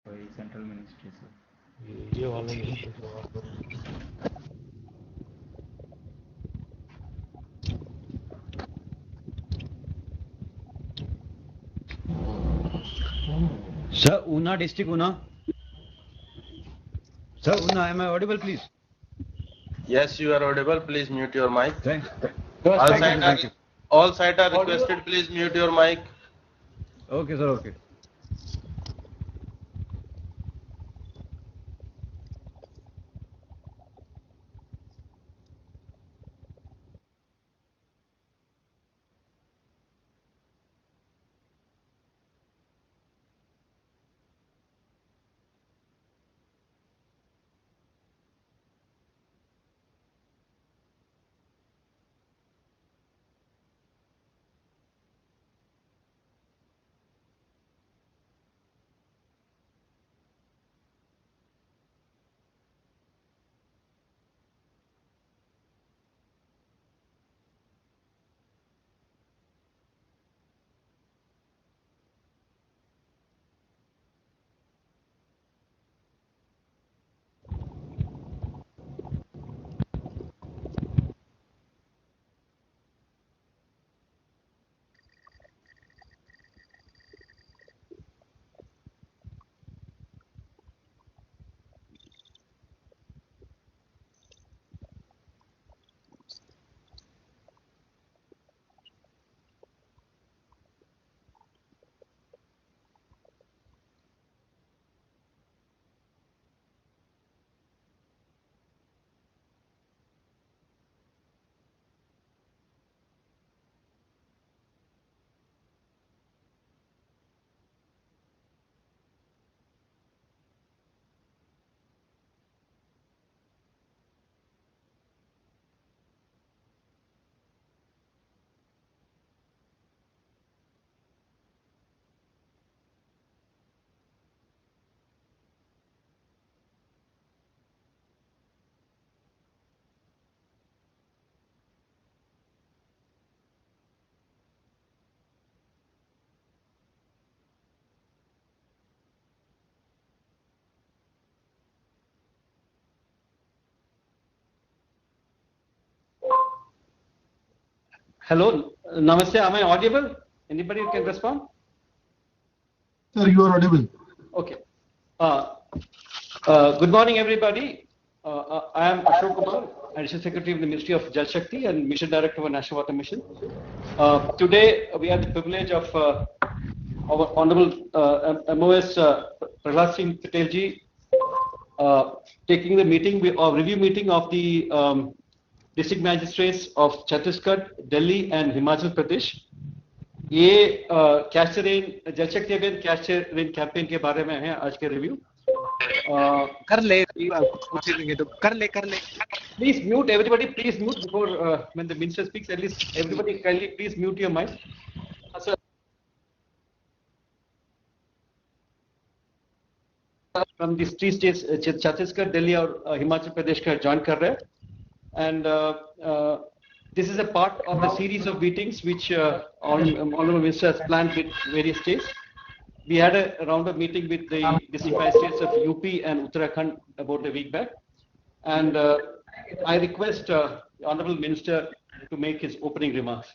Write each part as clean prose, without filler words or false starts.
वही central ministry से ये वाले नहीं तो जवाब दो। Sir, Una district, Una. Sir, Una, am I audible, please? Yes, you are audible. Please mute your mic. Thanks. All Thank you. all side are requested. Please mute your mic. Okay, sir, okay. Hello, Namaste. Am I audible? Anybody can respond? Sir, you are audible. Okay. Good morning, everybody. I am Ashok Kumar, Additional Secretary of the Ministry of Jal Shakti and Mission Director of National Water Mission. Today, we have the privilege of our Honorable MOS Prahlad Singh Patel ji taking the meeting or review meeting of the district magistrates of Chhattisgarh, Delhi and Himachal Pradesh. ये cash rain जल शक्ति अभियान cash rain campaign के बारे में है आज के रिव्यू कर ले पूछेंगे तो कर ले please mute everybody please mute before when the minister speaks at least everybody kindly please mute your mic from this three states Chhattisgarh Delhi और हिमाचल प्रदेश का ज्वाइन कर रहे हैं and this is a part of the series of meetings which Honorable Minister has planned with various states. We had a round of meeting with the district magistrates of UP and Uttarakhand about a week back. And I request Honorable Minister to make his opening remarks.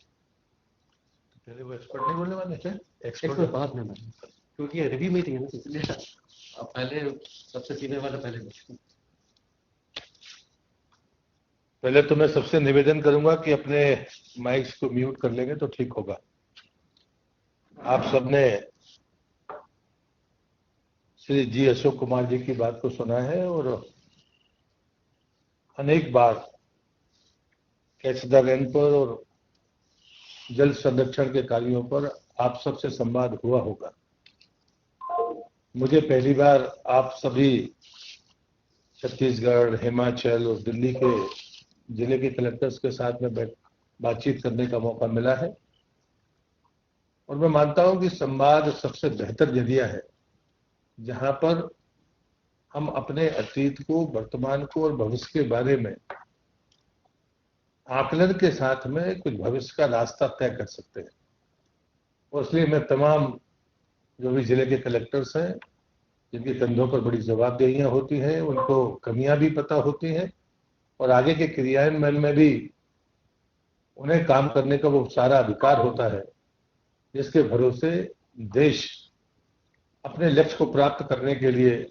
पहले वो expert नहीं बोलने वाले थे? Expert बात में क्योंकि review meeting है ना इसलिए अब पहले सबसे सीनियर वाला पहले पहले तो मैं सबसे निवेदन करूंगा कि अपने माइक्स को म्यूट कर लेंगे तो ठीक होगा। आप सबने श्री जी अशोक कुमार जी की बात को सुना है और अनेक बार कैच द रेन पर और जल संरक्षण के कार्यों पर आप सबसे संवाद हुआ होगा। मुझे पहली बार आप सभी छत्तीसगढ़, हिमाचल और दिल्ली के जिले के कलेक्टर्स के साथ में बातचीत करने का मौका मिला है और मैं मानता हूं कि संवाद सबसे बेहतर जरिया है जहां पर हम अपने अतीत को, वर्तमान को और भविष्य के बारे में आकलन के साथ में कुछ भविष्य का रास्ता तय कर सकते हैं। और इसलिए मैं तमाम जो भी जिले के कलेक्टर्स हैं जिनके कंधों पर बड़ी जवाबदेहियां होती हैं, उनको कमियां भी पता होती हैं और आगे के क्रियान्वयन में भी उन्हें काम करने का वो सारा अधिकार होता है, जिसके भरोसे देश अपने लक्ष्य को प्राप्त करने के लिए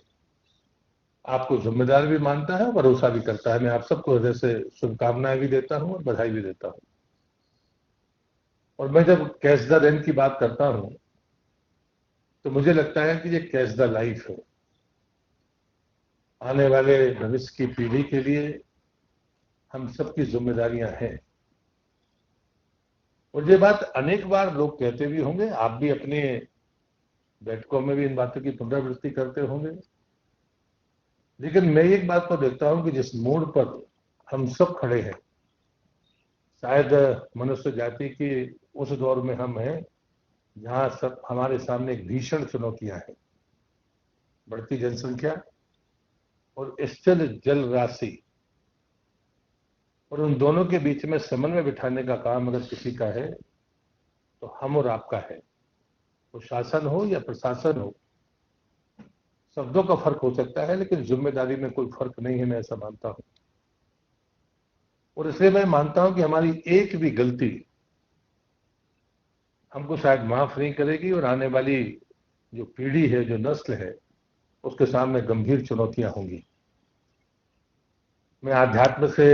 आपको जिम्मेदार भी मानता है और भरोसा भी करता है। मैं आप सबको हृदय से शुभकामनाएं भी देता हूं और बधाई भी देता हूं। और मैं जब कैच द रेन की बात करता हूं तो मुझे लगता है कि ये कैच द लाइफ है। आने वाले भविष्य की पीढ़ी के लिए हम सबकी जिम्मेदारियां हैं। और ये बात अनेक बार लोग कहते भी होंगे, आप भी अपने बैठकों में भी इन बातों की पुनरावृत्ति करते होंगे, लेकिन मैं एक बात को देखता हूं कि जिस मोड़ पर हम सब खड़े हैं, शायद मनुष्य जाति की उस दौर में हम हैं जहां सब हमारे सामने एक भीषण चुनौतियां हैं, बढ़ती जनसंख्या और स्थिर जल राशि, और उन दोनों के बीच में समन्वय बिठाने का काम अगर किसी का है तो हम और आपका है। वो शासन हो या प्रशासन हो, शब्दों का फर्क हो सकता है लेकिन जिम्मेदारी में कोई फर्क नहीं है, मैं ऐसा मानता हूं। और इसलिए मैं मानता हूं कि हमारी एक भी गलती हमको शायद माफ नहीं करेगी और आने वाली जो पीढ़ी है, जो नस्ल है, उसके सामने गंभीर चुनौतियां होंगी। मैं आध्यात्म से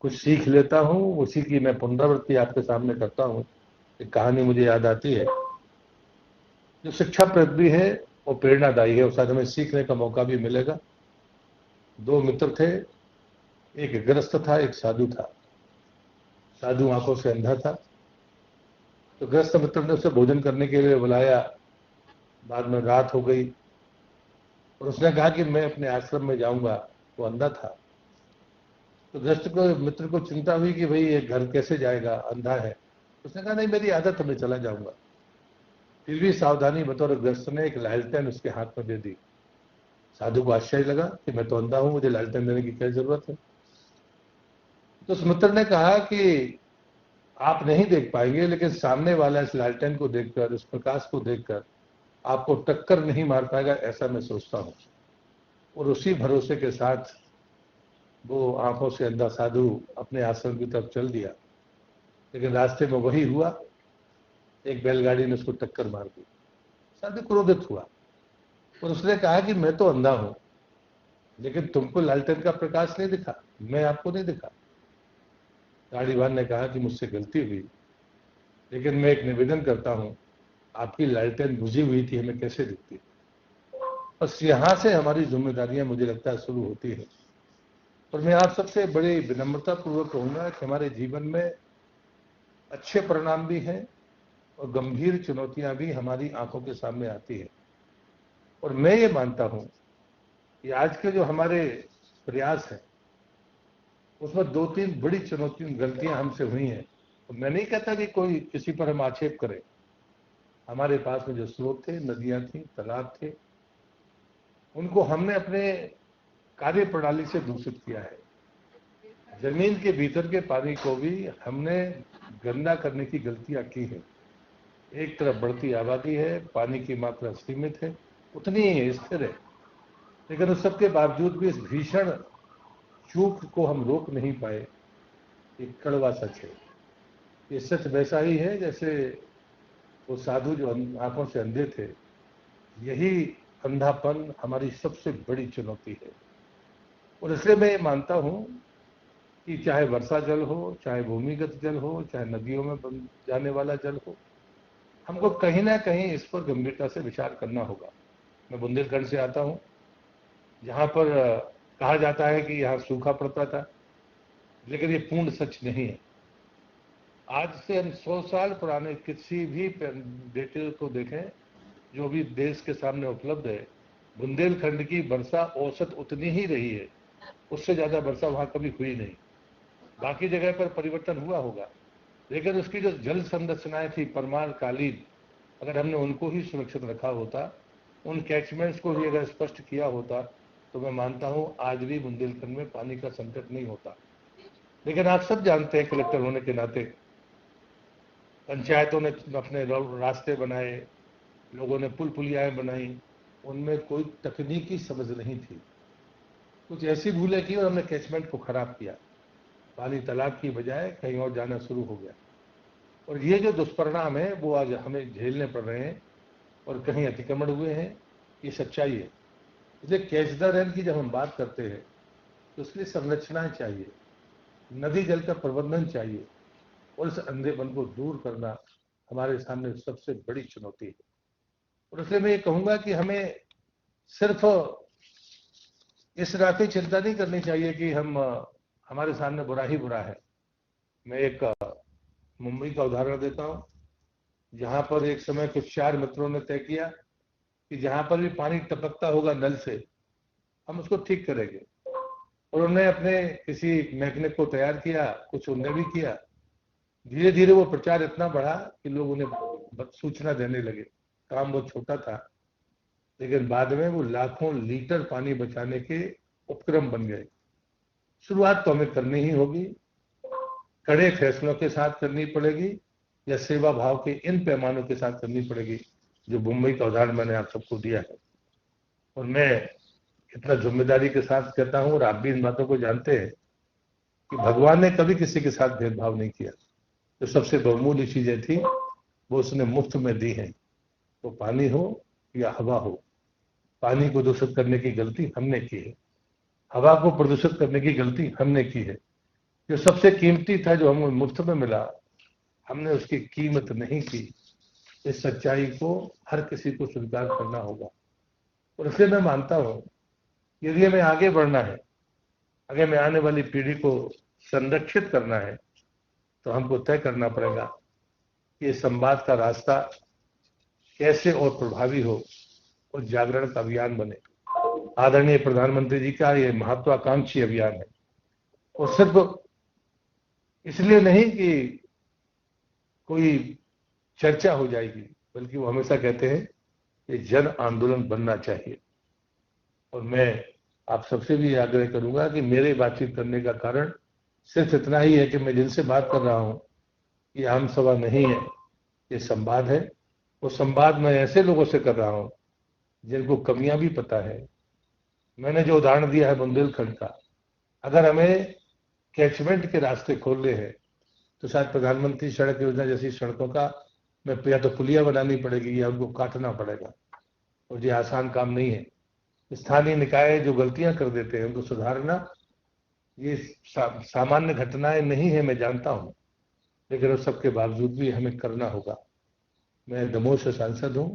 कुछ सीख लेता हूं, उसी की मैं पुनरावृत्ति आपके सामने करता हूं। एक कहानी मुझे याद आती है जो शिक्षाप्रद भी है और प्रेरणादायी है, और साथ हमें सीखने का मौका भी मिलेगा। दो मित्र थे, एक गृहस्थ था, एक साधु था। साधु आंखों से अंधा था, तो गृहस्थ मित्र ने उसे भोजन करने के लिए बुलाया। बाद में रात हो गई और उसने कहा कि मैं अपने आश्रम में जाऊंगा। वो अंधा था, तो गृहस्थ को मित्र को चिंता हुई कि भाई ये घर कैसे जाएगा, अंधा है। उसने कहा नहीं, मेरी आदत है, मैं चला जाऊंगा। फिर भी सावधानी बतौर गृहस्थ ने एक लालटेन उसके हाथ में दे दी। साधु को आश्चर्य लगा कि मैं तो अंधा हूं, मुझे लालटेन देने की क्या जरूरत है। तो उस मित्र ने कहा कि आप नहीं देख पाएंगे, लेकिन सामने वाला इस लालटेन को देखकर, इस प्रकाश को देखकर आपको टक्कर नहीं मार पाएगा, ऐसा मैं सोचता हूं। और उसी भरोसे के साथ वो आंखों से अंधा साधु अपने आश्रम की तरफ चल दिया। लेकिन रास्ते में वही हुआ, एक बैलगाड़ी ने उसको टक्कर मार दी। साधु क्रोधित हुआ और उसने कहा कि मैं तो अंधा हूं, लेकिन तुमको लालटेन का प्रकाश नहीं दिखा, मैं आपको नहीं दिखा। गाड़ीवान ने कहा कि मुझसे गलती हुई, लेकिन मैं एक निवेदन करता हूं, आपकी लालटेन बुझी हुई थी, हमें कैसे दिखती। बस यहां से हमारी जिम्मेदारियां मुझे लगता है शुरू होती है। और मैं आप सबसे बड़ी विनम्रता पूर्वक कहूंगा कि हमारे जीवन में अच्छे परिणाम भी हैं और गंभीर चुनौतियां भी हमारी आंखों के सामने आती है। और मैं ये मानता हूं कि आज के जो हमारे प्रयास हैं उसमें दो तीन बड़ी चुनौतियां, गलतियां हमसे हुई हैं। तो मैं नहीं कहता कि कोई किसी पर हम आक्षेप करें। हमारे पास में जो स्रोत थे, नदियां थी, तालाब थे, उनको हमने अपने कार्य प्रणाली से दूषित किया है। जमीन के भीतर के पानी को भी हमने गंदा करने की गलतियां की है। एक तरफ बढ़ती आबादी है, पानी की मात्रा सीमित है, उतनी ही है, स्थिर है, लेकिन उस सबके बावजूद भी इस भीषण चूक को हम रोक नहीं पाए। एक कड़वा सच है। ये सच वैसा ही है जैसे वो साधु जो आंखों से अंधे थे। यही अंधापन हमारी सबसे बड़ी चुनौती है। और इसलिए मैं ये मानता हूं कि चाहे वर्षा जल हो, चाहे भूमिगत जल हो, चाहे नदियों में बन जाने वाला जल हो, हमको कहीं ना कहीं इस पर गंभीरता से विचार करना होगा। मैं बुंदेलखंड से आता हूं, जहां पर कहा जाता है कि यहाँ सूखा पड़ता था, लेकिन ये पूर्ण सच नहीं है। आज से हम 100 साल पुराने किसी भी डेटे को देखें जो भी देश के सामने उपलब्ध है, बुंदेलखंड की वर्षा औसत उतनी ही रही है, उससे ज्यादा वर्षा वहां कभी हुई नहीं। बाकी जगह पर परिवर्तन हुआ होगा, लेकिन उसकी जो जल संरचनाएं थी परमार कालीन, अगर हमने उनको ही सुरक्षित रखा होता, उन कैचमेंट्स को भी अगर स्पष्ट किया होता, तो मैं मानता हूं आज भी बुंदेलखंड में पानी का संकट नहीं होता। लेकिन आप सब जानते हैं, कलेक्टर होने के नाते पंचायतों ने अपने रास्ते बनाए, लोगों ने पुल पुलियाएं बनाई, उनमें कोई तकनीकी समझ नहीं थी। कुछ ऐसी भूलें की और हमने कैचमेंट को खराब किया, पानी तालाब की बजाय कहीं और जाना शुरू हो गया, और ये जो दुष्परिणाम है वो आज हमें झेलने पड़ रहे हैं और कहीं अतिक्रमण हुए हैं, ये सच्चाई है। इसलिए कैच द रेन की जब हम बात करते हैं तो उसके लिए संरचनाएं चाहिए, नदी जल का प्रबंधन चाहिए, और इस अंधेपन को दूर करना हमारे सामने सबसे बड़ी चुनौती है। और इसलिए मैं ये कहूंगा कि हमें सिर्फ इस रात की चिंता नहीं करनी चाहिए कि हमारे सामने बुरा ही बुरा है। मैं एक मुंबई का उदाहरण देता हूं, जहां पर एक समय कुछ 4 मित्रों ने तय किया कि जहां पर भी पानी टपकता होगा नल से हम उसको ठीक करेंगे, और उन्होंने अपने किसी मैकेनिक को तैयार किया, कुछ उनने भी किया। धीरे धीरे वो प्रचार इतना बढ़ा कि लोग उन्हें सूचना देने लगे। काम बहुत छोटा था, लेकिन बाद में वो लाखों लीटर पानी बचाने के उपक्रम बन गए। शुरुआत तो हमें करनी ही होगी, कड़े फैसलों के साथ करनी पड़ेगी, या सेवा भाव के इन पैमानों के साथ करनी पड़ेगी जो मुंबई का उदाहरण मैंने आप सबको दिया है। और मैं इतना जिम्मेदारी के साथ कहता हूं, और आप भी इन बातों को जानते हैं, कि भगवान ने कभी किसी के साथ भेदभाव नहीं किया। जो सबसे बहुमूल्य चीजें थी वो उसने मुफ्त में दी हैं, वो पानी हो या हवा हो। पानी को दूषित करने की गलती हमने की है, हवा को प्रदूषित करने की गलती हमने की है। जो सबसे कीमती था, जो हमें मुफ्त में मिला, हमने उसकी कीमत नहीं की। इस सच्चाई को हर किसी को स्वीकार करना होगा। और इसलिए मैं मानता हूं, यदि हमें आगे बढ़ना है, अगर हमें आने वाली पीढ़ी को संरक्षित करना है, तो हमको तय करना पड़ेगा कि ये संवाद का रास्ता कैसे और प्रभावी हो और जागरण का अभियान बने। आदरणीय प्रधानमंत्री जी का ये महत्वाकांक्षी अभियान है, और सिर्फ इसलिए नहीं कि कोई चर्चा हो जाएगी, बल्कि वो हमेशा कहते हैं कि जन आंदोलन बनना चाहिए। और मैं आप सबसे भी आग्रह करूंगा कि मेरे बातचीत करने का कारण सिर्फ इतना ही है कि मैं जिनसे बात कर रहा हूं, ये आम सभा नहीं है, ये संवाद है। वो संवाद मैं ऐसे लोगों से कर रहा हूं जिनको कमियां भी पता है। मैंने जो उदाहरण दिया है बुंदेलखंड का, अगर हमें कैचमेंट के रास्ते खोलने हैं तो शायद प्रधानमंत्री सड़क योजना जैसी सड़कों का मैं या तो पुलिया बनानी पड़ेगी या उनको काटना पड़ेगा, और ये आसान काम नहीं है। स्थानीय निकाय जो गलतियां कर देते हैं उनको सुधारना ये सामान्य घटनाएं नहीं है, मैं जानता हूं, लेकिन उस सबके बावजूद भी हमें करना होगा। मैं दमोह से सांसद हूं,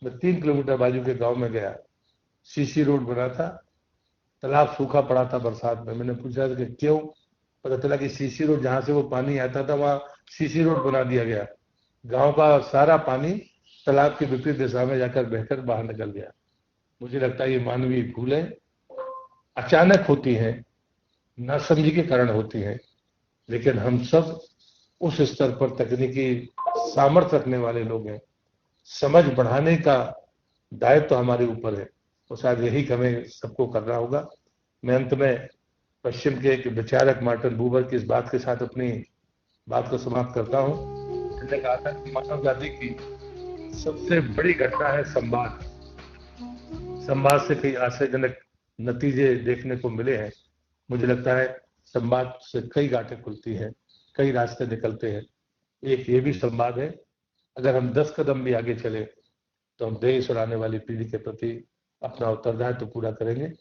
मैं 3 किलोमीटर बाजू के गांव में गया, सीसी रोड बना था, तालाब सूखा पड़ा था बरसात में। मैंने पूछा कि क्यों, पता चला कि सीसी रोड जहां से वो पानी आता था वहां सीसी रोड बना दिया गया। गांव का सारा पानी तालाब की विपरीत दिशा में जाकर बहकर बाहर निकल गया। मुझे लगता है ये मानवीय भूलें अचानक होती हैं, नासमझी के कारण होती हैं, लेकिन हम सब उस स्तर पर तकनीकी सामर्थ्य रखने वाले लोग हैं, समझ बढ़ाने का दायित्व तो हमारे ऊपर है, और शायद यही हमें सबको करना होगा। मैं अंत में पश्चिम के एक विचारक मार्टिन बूबर की इस बात के साथ अपनी बात को समाप्त करता हूं। उन्होंने कहा था कि मानव जाति की सबसे बड़ी घटना है संवाद। संवाद से कई आश्चर्यजनक नतीजे देखने को मिले हैं। मुझे लगता है संवाद से कई गांठें खुलती हैं, कई रास्ते निकलते हैं। एक ये भी संवाद है, अगर हम 10 कदम भी आगे चले तो हम देश और आने वाली पीढ़ी के प्रति अपना उत्तरदायित्व तो पूरा करेंगे।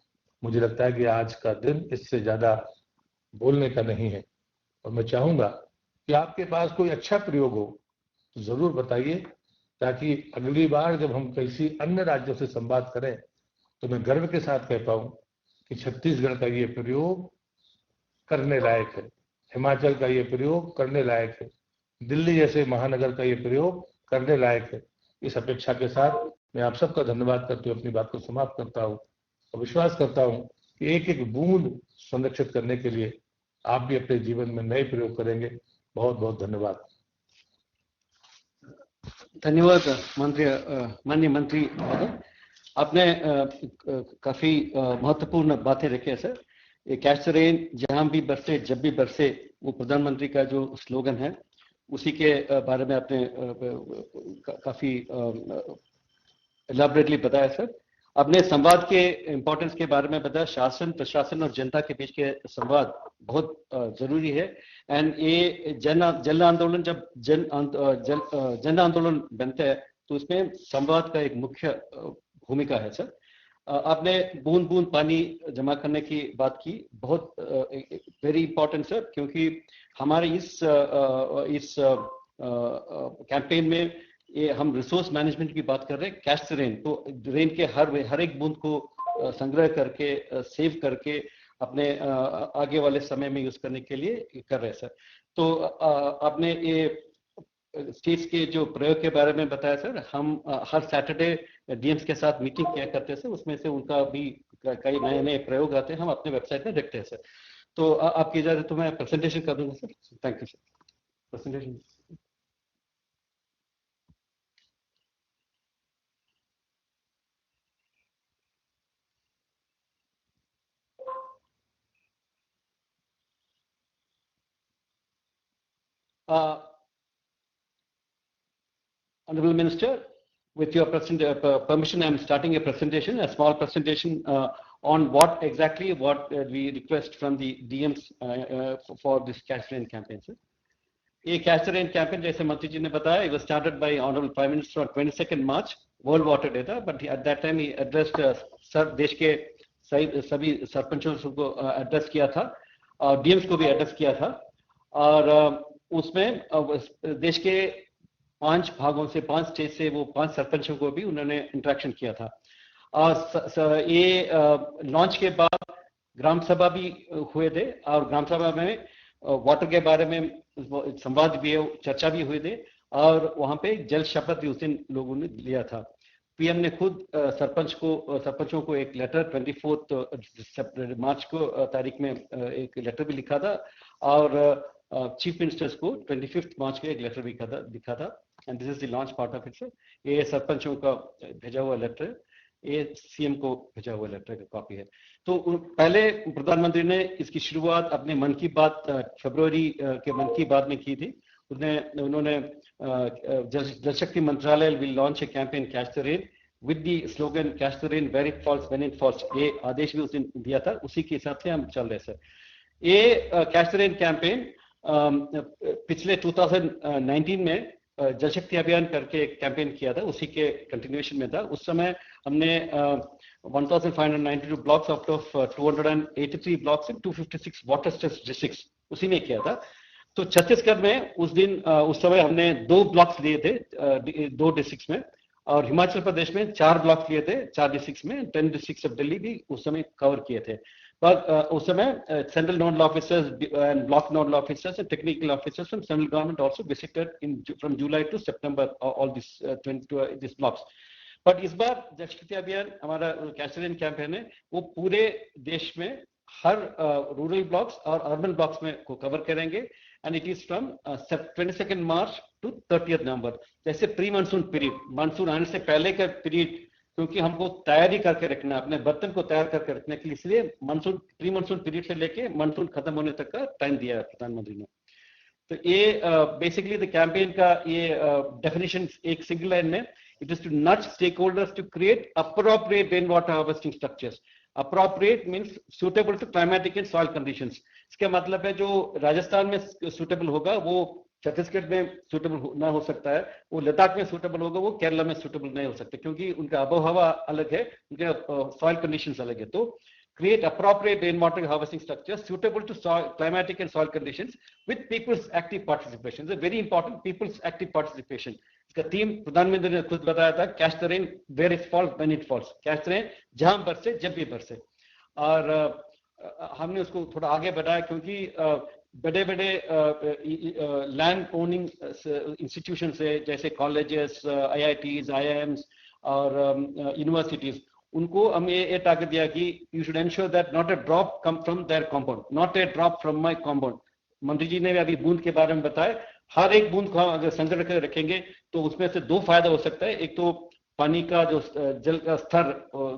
मुझे लगता है कि आज का दिन इससे ज्यादा बोलने का नहीं है, और मैं चाहूंगा कि आपके पास कोई अच्छा प्रयोग हो तो जरूर बताइए, ताकि अगली बार जब हम किसी अन्य राज्यों से संवाद करें तो मैं गर्व के साथ कह पाऊं कि छत्तीसगढ़ का ये प्रयोग करने लायक है, हिमाचल का ये प्रयोग करने लायक है, दिल्ली जैसे महानगर का ये प्रयोग करने लायक है। इस अपेक्षा के साथ मैं आप सबका धन्यवाद करते हुए अपनी बात को समाप्त करता हूं, और विश्वास करता हूं कि एक एक बूंद संरक्षित करने के लिए आप भी अपने जीवन में नए प्रयोग करेंगे। बहुत बहुत धन्यवाद। धन्यवाद माननीय मंत्री महोदय, आपने काफी महत्वपूर्ण बातें रखी है सर। ये कैच द रेन जहां भी बरसे जब भी बरसे, वो प्रधानमंत्री का जो स्लोगन है उसी के बारे में आपने काफी एलाबोरेटली बताया सर। आपने संवाद के इम्पोर्टेंस के बारे में बताया, शासन प्रशासन और जनता के बीच के संवाद बहुत जरूरी है। एंड ये जन आंदोलन जब जन आंदोलन बनता है तो उसमें संवाद का एक मुख्य भूमिका है सर। आपने बूंद बूंद पानी जमा करने की बात की, बहुत वेरी इंपॉर्टेंट सर, क्योंकि हमारे इस कैंपेन में ये हम रिसोर्स मैनेजमेंट की बात कर रहे हैं। कैच द रेन, तो रेन के हर एक बूंद को संग्रह करके सेव करके अपने आगे वाले समय में यूज करने के लिए कर रहे हैं सर। तो आपने ये स्टेट्स के जो प्रयोग के बारे में बताया सर। हम हर सैटरडे डीएम्स के साथ मीटिंग किया करते हैं सर, उसमें से उनका भी कई नए नए प्रयोग आते हैं, हम अपने वेबसाइट में देखते हैं सर। तो आपकी इजाजत तो मैं प्रेजेंटेशन कर दूंगा sir. Thank you sir. Presentation Honorable Minister, with your permission, I am starting a presentation, a small presentation on what exactly we request from the DMs for this Catch the Rain campaign, sir. ये Catch the Rain campaign, जैसे मंत्री जी ने बताया, it was started by Honorable Prime Minister on 22nd March, World Water Day था, but at that time he addressed देश के सभी सरपंचों को एड्रेस किया था और डीएम्स को भी एड्रेस किया था। और उसमें देश के 5 भागों से, 5 स्टेट से वो 5 सरपंचों को भी उन्होंने इंटरेक्शन किया था। और ये लॉन्च के बाद ग्राम सभा भी हुए थे और ग्राम सभा में वाटर के बारे में संवाद भी, चर्चा भी हुए थे और वहां पे जल शपथ भी उस दिन लोगों ने लिया था। पीएम ने खुद सरपंचों को एक लेटर 24 मार्च को तारीख में एक लेटर भी लिखा था और चीफ मिनिस्टर्स को 25 मार्च को एक लेटर भी दिखा था। And this is the launch part of it sir. ये सरपंचों का भेजा हुआ लेटर, ये सीएम को भेजा हुआ लेटर का कॉपी है। तो पहले प्रधानमंत्री ने इसकी शुरुआत अपने मन की बात फरवरी के मन की बात में की थी। उन्होंने Jal Shakti Mantralaya will launch a campaign catch the rain with the slogan catch the rain where it falls when it falls. ये आदेश भी उस दिन दिया था, उसी के हिसाब से हम चल रहे सर। ये कैच द रेन कैंपेन पिछले 2019 में जल शक्ति अभियान करके एक कैंपेन किया था, उसी के कंटिन्यूएशन में था। उस समय हमने 1592 blocks out of 283 blocks in 256 water stress districts उसी में किया था। तो छत्तीसगढ़ में उस समय हमने 2 ब्लॉक्स लिए थे 2 डिस्ट्रिक्ट्स में, और हिमाचल प्रदेश में 4 ब्लॉक्स लिए थे 4 डिस्ट्रिक्ट्स में। 10 डिस्ट्रिक्ट्स ऑफ दिल्ली भी उस समय कवर किए थे। पर उस समय central nodal officers and block nodal officers and technical officers from central government also visited from July to September all this blocks. But इस बार जल शक्ति अभियान हमारा कैच द रेन कैंपेन है, वो पूरे देश में हर रूरल ब्लॉक्स और अर्बन ब्लॉक्स में को कवर करेंगे। And it is from 22 March two 30 नवंबर। जैसे प्री मानसून पीरियड, मानसून आने से पहले का पीरियड, क्योंकि हमको तैयारी करके रखना, अपने बर्तन को तैयार करके रखने के लिए, इसलिए मानसून प्री मानसून पीरियड से लेके मानसून खत्म होने तक का टाइम दिया है प्रधानमंत्री ने। तो ये बेसिकली द कैंपेन का ये डेफिनेशन एक सिंगल लाइन में, it is to nudge stakeholders to create appropriate rain water harvesting structures. Appropriate means suitable to climatic and soil conditions. इसका मतलब है जो राजस्थान में सुटेबल होगा वो छत्तीसगढ़ में सुटेबल ना हो सकता है, वो लद्दाख में सुटेबल होगा वो केरला में सुटेबल नहीं हो सकता, क्योंकि उनका आबोहवा अलग है, उनके सॉइल कंडीशंस अलग है। तो create appropriate rainwater harvesting structures suitable to climatic and soil conditions with people's active participation. It's a very important, people's active participation. इसका थीम प्रधानमंत्री ने खुद बताया था, catch the rain where it falls when it falls. Catch the rain जहां बरसे जब भी बरसे। और हमने उसको थोड़ा आगे बढ़ाया, क्योंकि बड़े बड़े लैंड ओनिंग इंस्टीट्यूशन से, जैसे कॉलेजेस, IITs, IIMs और यूनिवर्सिटीज, उनको हम ये टारगेट दिया कि you should ensure that not a drop come from there compound, not a drop from my compound. मंत्री जी ने भी अभी बूंद के बारे में बताया, हर एक बूंद को हम अगर संग्रह कर रखेंगे तो उसमें से 2 फायदा हो सकता है। एक तो पानी का जो जल का स्तर,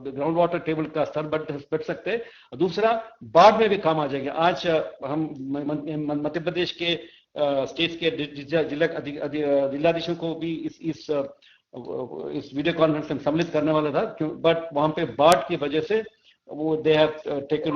ग्राउंड वाटर टेबल का स्तर बढ़ सकते हैं, और दूसरा बाढ़ में भी काम आ जाएगा। आज हम मध्य प्रदेश के स्टेट्स के जिलाधीशों को भी इस इस वीडियो कॉन्फ्रेंस में सम्मिलित करने वाला था, बट वहां पे बाढ़ की वजह से वो they have taken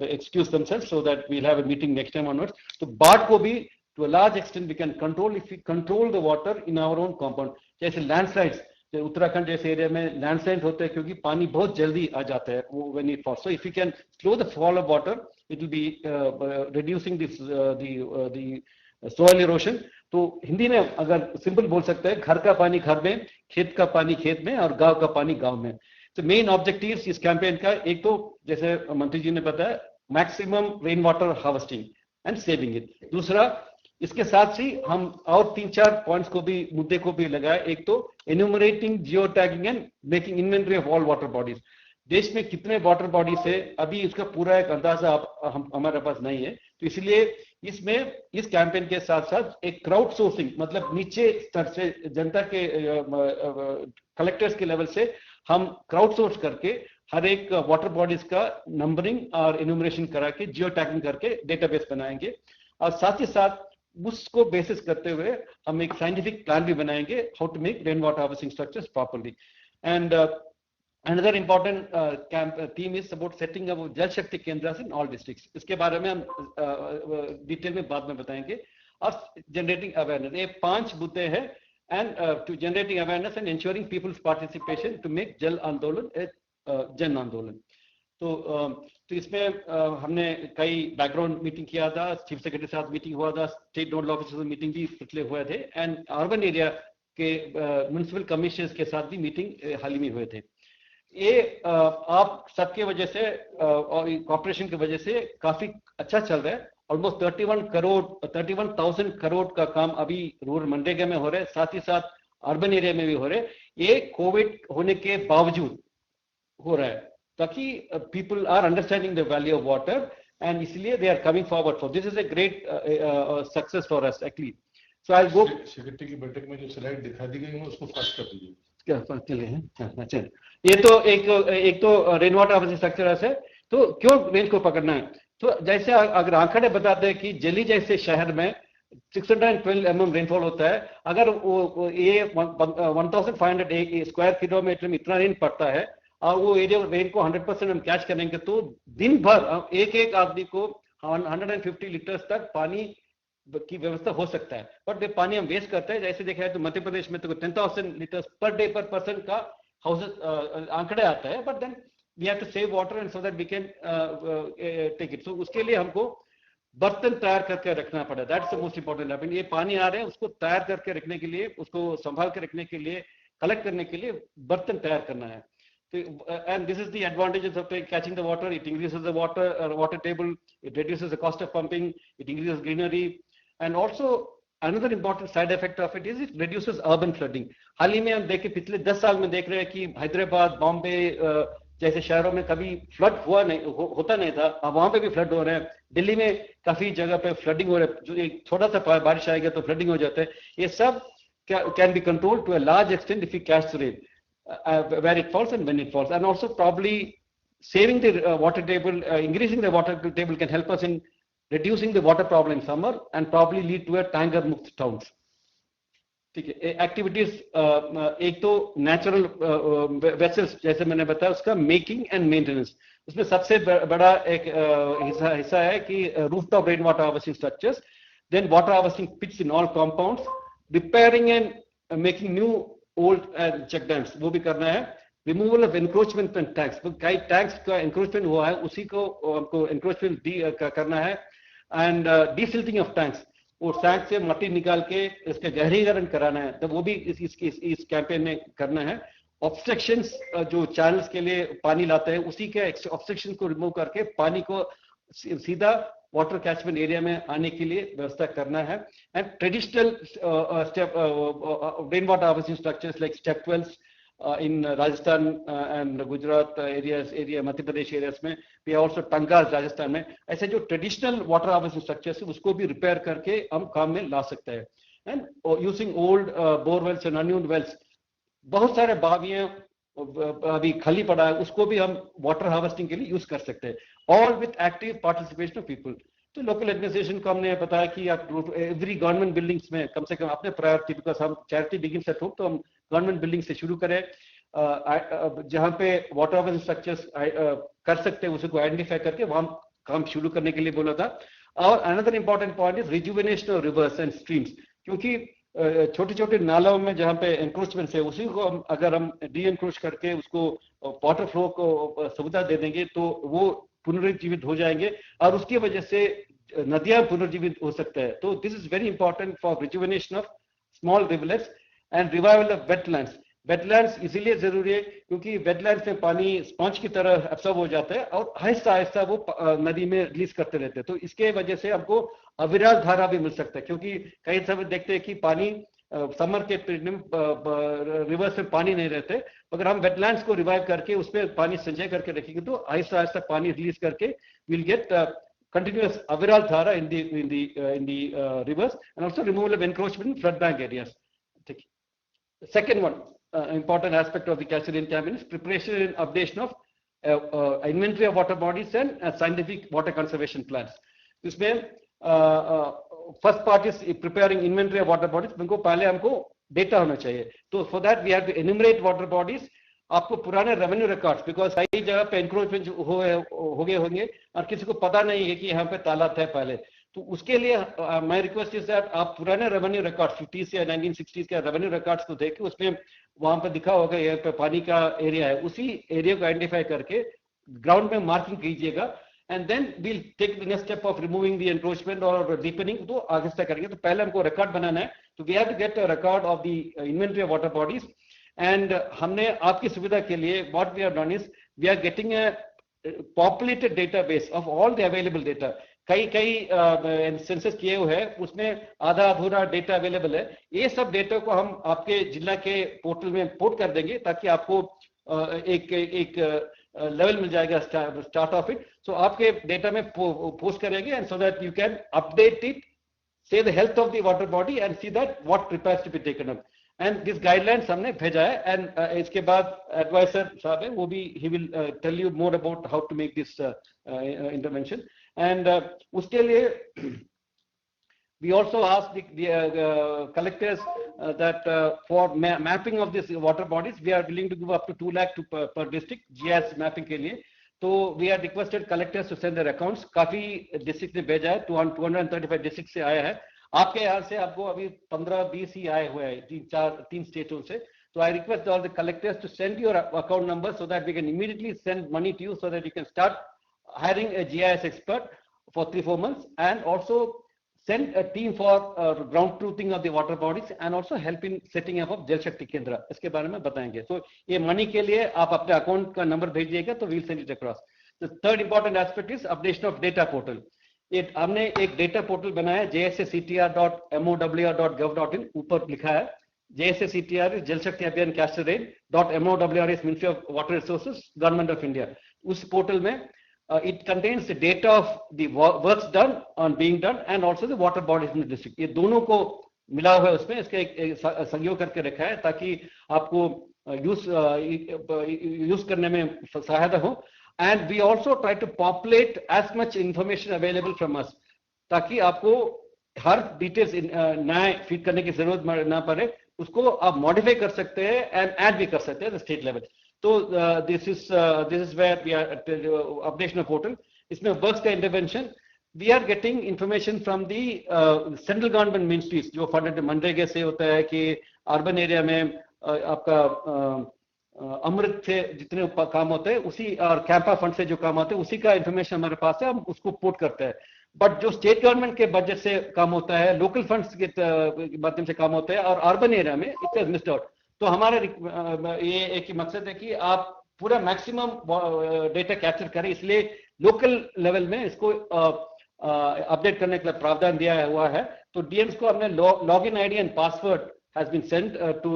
excuse themselves so that we will have a meeting next time onwards. तो बाढ़ को भी to a large extent we can control if we control the water in our own compound. जैसे landslides, Uttarakhand जैसे area में landslide होते हैं क्योंकि पानी बहुत जल्दी आ जाता है वो when it false. So if you can slow the fall of water it will B reducing this the soil erosion. तो हिंदी में अगर सिंपल बोल सकते हैं, घर का पानी घर में, खेत का पानी खेत में और गांव का पानी गांव में। तो मेन ऑब्जेक्टिव्स इस कैंपेन का, एक तो जैसे मंत्री जी ने बताया maximum rain water harvesting and saving it. दूसरा, इसके साथ ही हम और 3-4 पॉइंट्स को भी, मुद्दे को भी लगाए। एक तो enumerating, geo tagging and making inventory of all water bodies. देश में कितने वाटर बॉडीज है अभी इसका पूरा एक अंदाजा हमारे पास नहीं है। तो इसलिए इसमें इस कैंपेन के साथ साथ एक क्राउड सोर्सिंग, मतलब नीचे स्तर से जनता के कलेक्टर्स के लेवल से हम क्राउड सोर्स करके हर एक वाटर बॉडीज का नंबरिंग और एन्यूमरेशन करा के जियो टैगिंग करके डेटाबेस बनाएंगे। और साथ ही साथ उसको बेसिस करते हुए हम एक साइंटिफिक प्लान भी बनाएंगे how to make rain water harvesting structures properly. And another important theme is about setting up जल शक्ति केंद्र in all districts। इसके बारे में हम डिटेल में बाद में बताएंगे। और जनरेटिंग अवेयरनेस, ये 5 मुद्दे हैं। And to generating awareness and ensuring people's participation to make Jal Andolan जन आंदोलन। तो इसमें हमने कई बैकग्राउंड मीटिंग किया था, चीफ सेक्रेटरी के साथ मीटिंग हुआ था, स्टेट नोडल ऑफिसर मीटिंग भी पिछले हुए थे, एंड अर्बन एरिया के म्युनिसिपल कमिश्नर्स के साथ भी मीटिंग हाल ही में हुए थे। ये आप सबके वजह से और कॉर्पोरेशन की वजह से काफी अच्छा चल रहा है। ऑलमोस्ट 31,000 करोड़ का काम अभी रूरल मनरेगा में हो रहा है, साथ ही साथ अर्बन एरिया में भी हो रहे हैं। ये कोविड होने के बावजूद हो रहा है ताकि people are understanding the value of water and इसलिए they are coming forward for this. Is a great success for us actually. So I go secretary की बैठक में जो स्लाइड दिखा दी गई है उसको फास्ट कर दीजिए। क्या चले हैं? अच्छा, ये तो एक तो रेन वाटर हार्वेस्टिंग स्ट्रक्चर है। तो क्यों रेंज को पकड़ना है? तो जैसे अगर आंकड़े बताते हैं कि दिल्ली जैसे शहर में 612 mm रेनफॉल होता है, अगर वो ये 1500 स्क्वायर किलोमीटर में इतना रेन पड़ता है और वो एरिया रेन को 100% हम कैच करेंगे तो दिन भर एक आदमी को 150 लीटर्स तक पानी की व्यवस्था हो सकता है। बट पानी हम वेस्ट करते हैं। जैसे देखा है तो मध्य प्रदेश में तो 10,000 लीटर्स पर डे पर पर्सन का हाउसेस आंकड़े आता है। But then we have to save water and so that we can take it. So उसके लिए हमको बर्तन तैयार करके रखना पड़ा। That's the most important. ये पानी आ रहे हैं उसको तैयार करके रखने के लिए, उसको संभाल के रखने के लिए, कलेक्ट करने के लिए बर्तन तैयार करना है। And this is the advantages of catching the water. It increases the water table, it reduces the cost of pumping, it increases greenery, and also another important side effect of it is it reduces urban flooding. हाल ही में हम देखें, पिछले 10 साल में देख रहे हैं कि हैदराबाद, बॉम्बे जैसे शहरों में कभी फ्लड होता नहीं था, अब वहां पे भी फ्लड हो रहे हैं। दिल्ली में काफी जगह पे फ्लडिंग हो रहा है, जो एक थोड़ा सा बारिश आएगा तो फ्लडिंग हो जाता है। ये सब can be controlled to a large extent if you catch the rain where it falls and when it falls. And also probably saving the water table, increasing the water table can help us in reducing the water problem in summer and probably lead to a tanker mukt towns. ठीक है, activities एक तो natural vessels जैसे मैंने बताया उसका making and maintenance, उसमें सबसे बड़ा एक हिस्सा है कि rooftop rain water harvesting structures, then water harvesting pits in all compounds, repairing and making new old check dams, वो भी करना है। Removal of encroachment and tanks, कई टैंक्स का एंक्रोचमेंट हुआ है उसी को हमको एंक्रोचमेंट करना है। एंड डीसिल्टिंग ऑफ टैंक्स, वो टैंक से मट्टी निकाल के इसका गहरीकरण कराना है, तो वो भी इस कैंपेन में करना है। ऑब्स्ट्रक्शंस जो चैनल्स के लिए पानी लाते हैं उसी के ऑब्स्ट्रक्शन को रिमूव करके पानी को सीधा वाटर कैचमेंट एरिया में आने के लिए व्यवस्था करना है। And traditional rain water harvesting structures like step wells in Rajasthan and Gujarat area, Madhya Pradesh areas में, we are also टंगास राजस्थान में, ऐसे जो ट्रेडिशनल वाटर हार्वेस्टिंग स्ट्रक्चर्स है उसको भी रिपेयर करके हम काम में ला सकते हैं। And using old borewells and unused wells, बहुत सारे बावियां अभी खाली पड़ा है उसको भी हम वाटर हार्वेस्टिंग के लिए यूज कर सकते हैं, all with active participation of people. तो लोकल एडमिनिस्ट्रेशन को हमने बताया कि आप एवरी गवर्नमेंट बिल्डिंग्स में कम से कम अपने प्रायोरिटी, बिकॉज हम चैरिटी बिगिंस एट होम, तो हम गवर्नमेंट बिल्डिंग से शुरू करें, जहां पे वाटर ऑफ स्ट्रक्चर्स कर सकते हैं उसको आइडेंटिफाई करके वहां काम शुरू करने के लिए बोला था। और another important point is rejuvenation of reverse and streams, क्योंकि छोटे छोटे नालों में जहां पे एंक्रोचमेंट है उसी को अगर हम डी एंक्रोच करके उसको वाटर फ्लो को सुविधा दे देंगे तो वो पुनर्जीवित हो जाएंगे और उसकी वजह से नदियां पुनर्जीवित हो सकता है। तो this is very important for rejuvenation of small rivulets and revival of wetlands. Wetlands इसीलिए जरूरी है क्योंकि वेटलैंड्स में पानी स्पंज की तरह एब्सॉर्ब हो जाता है और आहिस्ता आहिस्ता वो नदी में रिलीज करते रहते हैं। तो इसके वजह से हमको अविरल धारा भी मिल सकता है, क्योंकि कई समय देखते हैं कि पानी समर के पीरियड में रिवर्स में पानी नहीं रहते, अगर हम वेटलैंड्स को रिवाइव करके उसमें पानी संचय करके रखेंगे तो आहिस्ता आहिस्ता पानी रिलीज करके will get continuous aviral dhara in the rivers and also removal of encroachment in flood bank areas. The second one important aspect of the Castilian campaign is preparation and updation of inventory of water bodies and scientific water conservation plans. इसमें first part is preparing inventory of water bodies. हमको पहले हमको data होना चाहिए, तो for that we have to enumerate water bodies. आपको पुराने revenue records, because कई जगह पे एंक्रोचमेंट हो गए होंगे और किसी को पता नहीं है कि यहाँ पे तालाब था पहले, तो उसके लिए माय रिक्वेस्ट इज दैट आप पुराने रेवेन्यू रिकॉर्ड्स 50s या 1960s के रेवेन्यू रिकॉर्ड्स को देख के उसमें वहां पे दिखा होगा यहाँ पे पानी का एरिया है, उसी एरिया को आइडेंटिफाई करके ग्राउंड में मार्किंग कीजिएगा and then we'll take the next step of removing the encroachment और डीपनिंग, तो आगे से करेंगे। तो पहले हमको रिकॉर्ड बनाना है, तो we have to get a record of the inventory of water bodies and हमने आपकी सुविधा के लिए what we have done is we are getting a populated database of all the available data. कई सेंसस किए हुए हैं, उसमें आधा अधूरा डेटा अवेलेबल है, ये सब डेटा को हम आपके जिला के पोर्टल में पोर्ट कर देंगे ताकि आपको एक लेवल मिल जाएगा स्टार्ट ऑफ इट, सो आपके डेटा में पोस्ट करेंगे and so that you can update it, say the health of the water body and see that what repairs to be taken up, and this guidelines हमने भेजा है and इसके बाद advisor साहब है वो भी he will tell you more about how to make this intervention and उसके लिए we also asked the collectors that for mapping of this water bodies we are willing to give up to 2 lakh per district GIS mapping के लिए, तो we are requested collectors to send their accounts। काफी district ने भेजा है, 235 district से आया है, आपके यहाँ से आपको अभी 15-20 ही आए हुए हैं तीन स्टेटों से, तो I request all the collectors to send your account number so that we can immediately send money to you so that you can start hiring a GIS expert for 3-4 months and also send a team for ground truthing of the water bodies and also help in setting up of जल शक्ति केंद्र, इसके बारे में बताएंगे। तो ये money के लिए आप अपने अकाउंट का नंबर भेजिएगा तो we'll send it across। The third important aspect is updation of data portal। हमने एक डेटा पोर्टल बनाया jssctr.mowr.gov.in, ऊपर लिखा है JSSCTR is जल शक्ति अभियान cascade.mowr is Ministry of Water Resources, Government of India। उस पोर्टल में it contains the data of the works done on being done and also the water bodies in the district, ये दोनों को मिला हुआ है उसमें, इसका एक संयोग करके रखा है ताकि आपको यूज करने में सहायता हो। and we also try to populate as much information available from us ताकि आपको हर डिटेल्स नए फीड करने की जरूरत ना पड़े, उसको आप मॉडिफाई कर सकते हैं एंड ऐड भी कर सकते हैं स्टेट लेवल। तो this is where we are updation of portal. इसमें वर्क्स का intervention we are getting information from the central government ministries जो फंडेड मनरेगा से होता है कि अर्बन एरिया में आपका अमृत से जितने काम होते हैं उसी और कैंपा फंड से जो काम होते हैं उसी का इंफॉर्मेशन हमारे पास है, हम उसको पोर्ट करते हैं। बट जो स्टेट गवर्नमेंट के बजट से काम होता है, लोकल फंड्स के माध्यम से काम होता है और अर्बन एरिया में इट इज मिस्ड आउट। तो हमारा ये एक ही मकसद है कि आप पूरा मैक्सिमम डेटा कैप्चर करें, इसलिए लोकल लेवल में इसको अपडेट करने के लिए प्रावधान दिया हुआ है। तो डीएम्स को हमने login ID and password has been sent to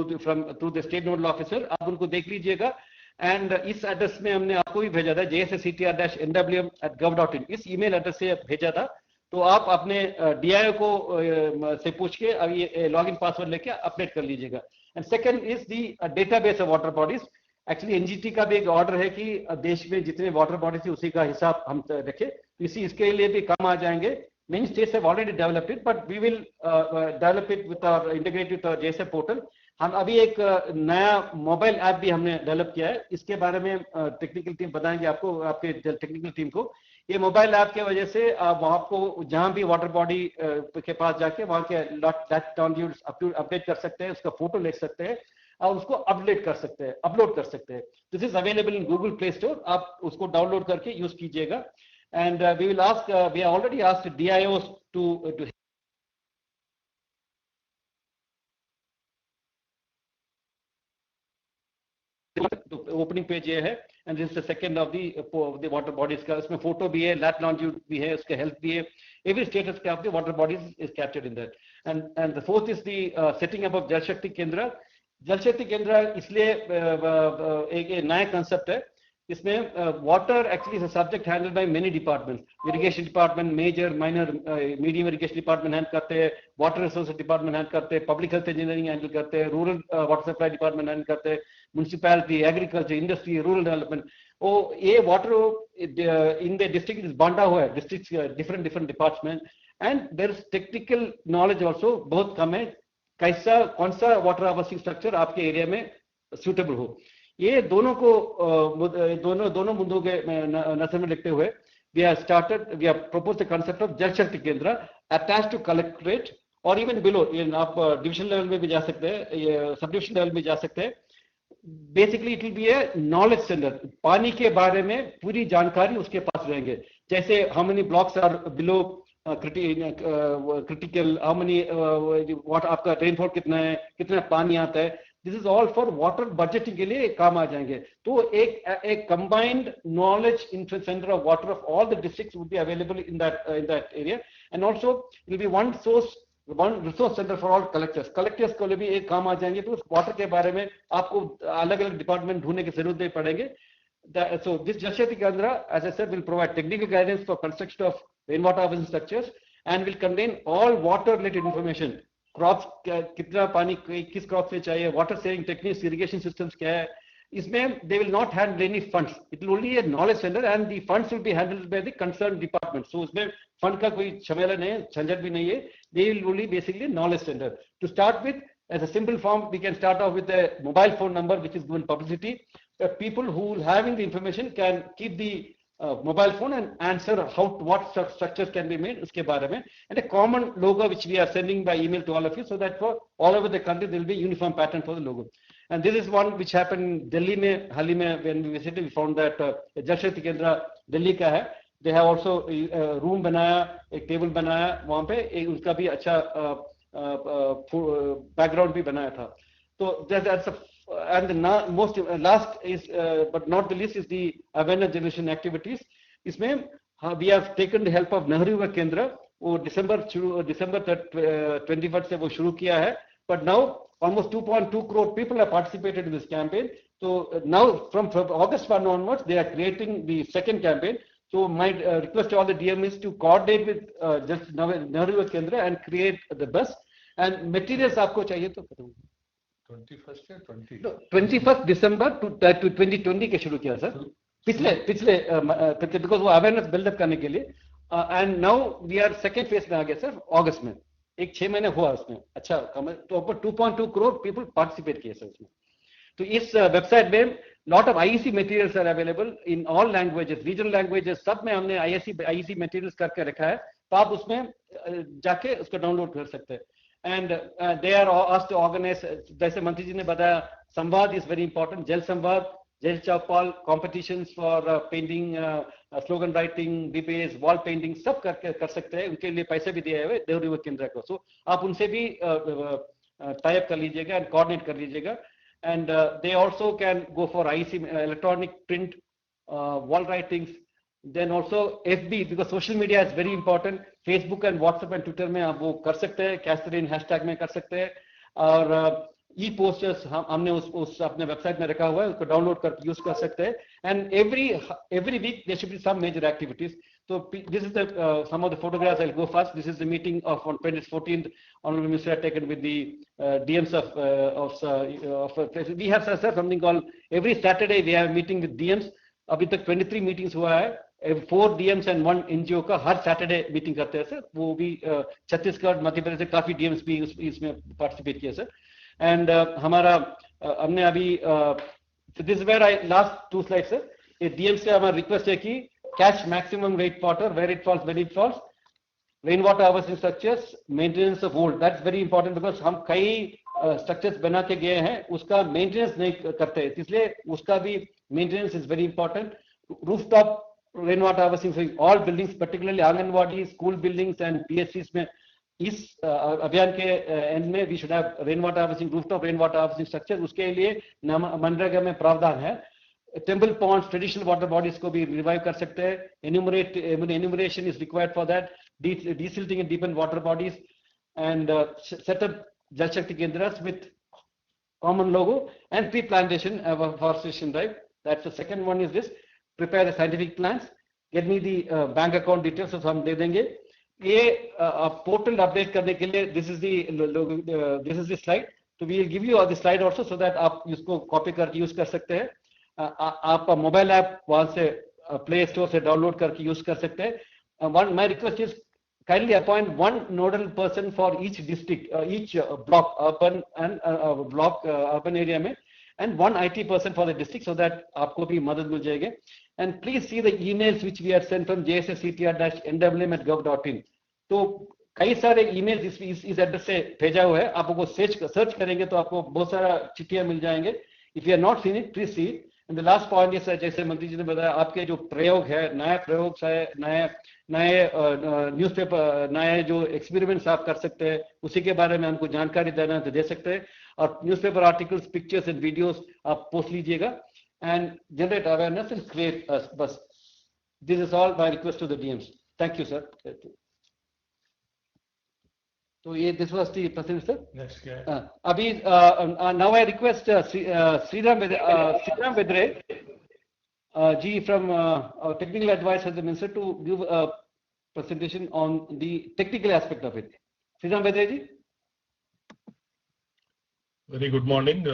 the state nodal officer, आप उनको देख लीजिएगा एंड इस एड्रेस में हमने आपको भी भेजा था jssctr-nwm@gov.in, इस ईमेल एड्रेस से भेजा था, तो आप अपने डीआईओ को से पूछ के अब ये लॉगिन पासवर्ड लेके अपडेट कर लीजिएगा। And second is the database of water bodies. Actually NGT का भी एक ऑर्डर है कि देश में जितने वाटर बॉडीज है उसी का हिसाब हम रखें, इसके लिए भी काम आ जाएंगे Many states have already developed it, but we will develop it with our integrate with our JSF portal. हम अभी एक नया मोबाइल ऐप भी हमने डेवलप किया है, इसके बारे में टेक्निकल टीम बताएंगे आपको, आपके टेक्निकल टीम को। ये मोबाइल ऐप के वजह से आप आपको जहां भी वाटर बॉडी के पास जाके वहां के अपडेट कर सकते हैं, उसका फोटो ले सकते हैं और उसको अपडेट कर सकते हैं, अपलोड कर सकते हैं। This is available in Google Play Store, आप उसको डाउनलोड करके यूज कीजिएगा। And we will ask, we have already asked DIOs to opening page ये है, and this is the second of the water bodies का, इसमें फोटो भी है, लैट लॉन्जिट्यूड भी है, उसके हेल्थ भी है, एवरी स्टेटस के आपके water bodies is captured in that. And the fourth is the setting up of जल शक्ति केंद्र। जल शक्ति केंद्र इसलिए एक नया कंसेप्ट है, इसमें water actually is a subject handled by many departments, irrigation department, major minor medium irrigation department handle करते हैं, वाटर रिसोर्सेज डिपार्टमेंट हैंडल करते हैं, पब्लिक हेल्थ इंजीनियरिंग हैंडल करते हैं, rural water supply department handle करते हैं, municipality, agriculture, industry, rural development. वो ये water in the district is बांटा हुआ है, district different department, and there is technical knowledge also बहुत कम है, कैसा कौन सा वाटर हार्वेस्टिंग स्ट्रक्चर आपके एरिया में सूटेबल हो। ये दोनों को दोनों मुद्दों के नजर में रखते हुए we have proposed the concept of जल शक्ति केंद्र attached to collectorate और even below, आप डिविजन लेवल में भी जा सकते हैं, ये सब डिविजन लेवल में जा सकते हैं। Basically it will B A knowledge centre, पानी के बारे में पूरी जानकारी उसके पास रहेंगे, जैसे how many blocks are below critical, how many water, आपका रेनफॉल कितना है, कितना पानी आता है, this is all for water budgeting के लिए काम आ जाएंगे। तो एक combined knowledge centre of water of all the districts would be available in that area, and also it will be one resource centre for all collectors को भी एक काम आ जाएंगे। तो उस वाटर के बारे में आपको अलग अलग डिपार्टमेंट ढूंढने की जरूरत नहीं पड़ेंगे। So this Jal Shakti Kendra, as I said, will provide technical guidance for construction of rainwater harvesting structures and will contain all water related information. Crops कितना पानी किस क्रॉप से चाहिए, water saving techniques, irrigation systems क्या है, इसमें they will not handle any funds, it will only a knowledge center and the funds will be handled by the concerned department. So उसमें fund का कोई झमेला नहीं है, झंझट भी नहीं है, they will only basically knowledge center. To start with, as a simple form, we can start off with a mobile phone number which is given publicity. People who having the information can keep the mobile phone and answer what structures can be made uske bare mein, and a common logo which we are sending by email to all of you, so that for all over the country there will be uniform pattern for the logo. And this is one which happened in Delhi mein, hal hi mein, when we visited, we found that Jal Shakti Kendra Delhi ka hai. They have also a room banaya, ek table banaya, wahan pe uska bhi acha background bhi banaya tha. So that's a, and the most last is but not the least is the awareness generation activities. इसमें we have taken the help of Nehru Yuva Kendra, वो December 21st से वो शुरू किया है, but now almost 2.2 crore people have participated in this campaign. So now from August 1 onwards they are creating the second campaign. So my request to all the DMs is to coordinate with just Nehru Yuva Kendra and create the bus, and materials आपको चाहिए तो 21st December to 2020 के शुरू किया sir, पिछले because वो awareness buildup करने के लिए, and now we are second phase में आ गया सर, अगस्त में, 6 महीने हुआ उसमें, अच्छा तो 2.2 करोड़ पीपल पार्टिसिपेट किए सर उसमें। तो इस वेबसाइट में lot of IEC materials are available in all languages, regional languages, सब में हमने आईईसी मटेरियल्स करके रखा है, तो आप उसमें जाके उसको डाउनलोड कर सकते हैं। And they are asked to organize, जैसे मंत्री जी ने बताया, संवाद is very important, जल संवाद, जल चौपाल, competitions for painting, slogan writing, debates, wall painting, सब कर सकते हैं, उनके लिए पैसे भी दिए हुए नेहरू युवा केंद्र को, so आप उनसे भी tie up कर लीजिएगा and coordinate कर लीजिएगा, and they also can go for IEC, electronic print, wall writings, then also FB, because social media is very important, Facebook and WhatsApp and Twitter में आप वो कर सकते हैं, कैस्टरिन हैशटैग में कर सकते हैं, और ई पोस्टर्स हमने उस अपने वेबसाइट में रखा हुआ है, उसको डाउनलोड कर यूज कर सकते हैं, and every week there should be some major activities. So this is the some of the photographs. I'll go first. This is the meeting of on 14th, Honorable Minister had taken with the DMs of we have sir something called every Saturday we have a meeting with DMs. अभी तक 23 meetings हुआ है, 4 DMs and 1 NGO का हर Saturday meeting करते हैं sir. वो भी छत्तीसगढ़ मध्य प्रदेश से काफी DMs भी इसमें पार्टिसिपेट किया सर. एंड हमारा हमने अभी this where I last 2 slide sir. ये DMs से हमारा रिक्वेस्ट है कि catch maximum rate water where it falls, rain water harvesting structures, maintenance of old. That's very important because हम कई स्ट्रक्चर्स बना के गए हैं, उसका मेंटेनेंस नहीं करते, इसलिए उसका भी maintenance is very important. Rooftop rainwater harvesting, so all buildings, particularly Anganwadi, school buildings and PSCs में इस अभियान के एंड में we should have rainwater harvesting, rooftop rainwater harvesting structure. उसके लिए मनरेगा में प्रावधान है. Temple ponds, traditional water bodies को भी रिवाइव कर सकते हैं. Enumeration is required for that. Desilting in deep water bodies and setup Jal Shakti Kendra with common logo and pre plantation forestation drive. That's the second one. Is this prepare the scientific plans, get me the bank account details, so हम दे देंगे. ये portal update करने के लिए this is the slide, so we will give you the slide also so that आप इसको copy करके use कर सकते हैं. आप मोबाइल ऐप वहां से प्ले स्टोर से डाउनलोड करके यूज कर सकते हैं. My request is kindly appoint one nodal person for each district, each block, urban and urban area में, and one IT person for the district, so that आपको भी मदद मिल जाएगी. And please see the emails which we have sent from jssctr-nwm@gov.in. तो कई सारे emails इस address से भेजा हुआ है. आप वो सर्च करेंगे तो आपको बहुत सारा चिट्ठियां मिल जाएंगे. If you have not seen it, please see it. And the last point is जैसे मंत्री जी ने बताया, आपके जो प्रयोग है, नया प्रयोग है, नए न्यूज़पेपर, नए जो एक्सपेरिमेंट्स आप कर सकते हैं, उसी के बारे में हमको जानकारी देना तो दे सकते हैं. और newspaper articles, pictures and videos आप पोस्ट लीजिएगा and generate awareness and create us. Bas, this is all my request to the DMs. Thank you, sir. So this was the president, sir. Next, Abhi, now I request Sriram Vedre ji from technical advice as the minister to give a presentation on the technical aspect of it. Sriram Vedre ji. Very good morning.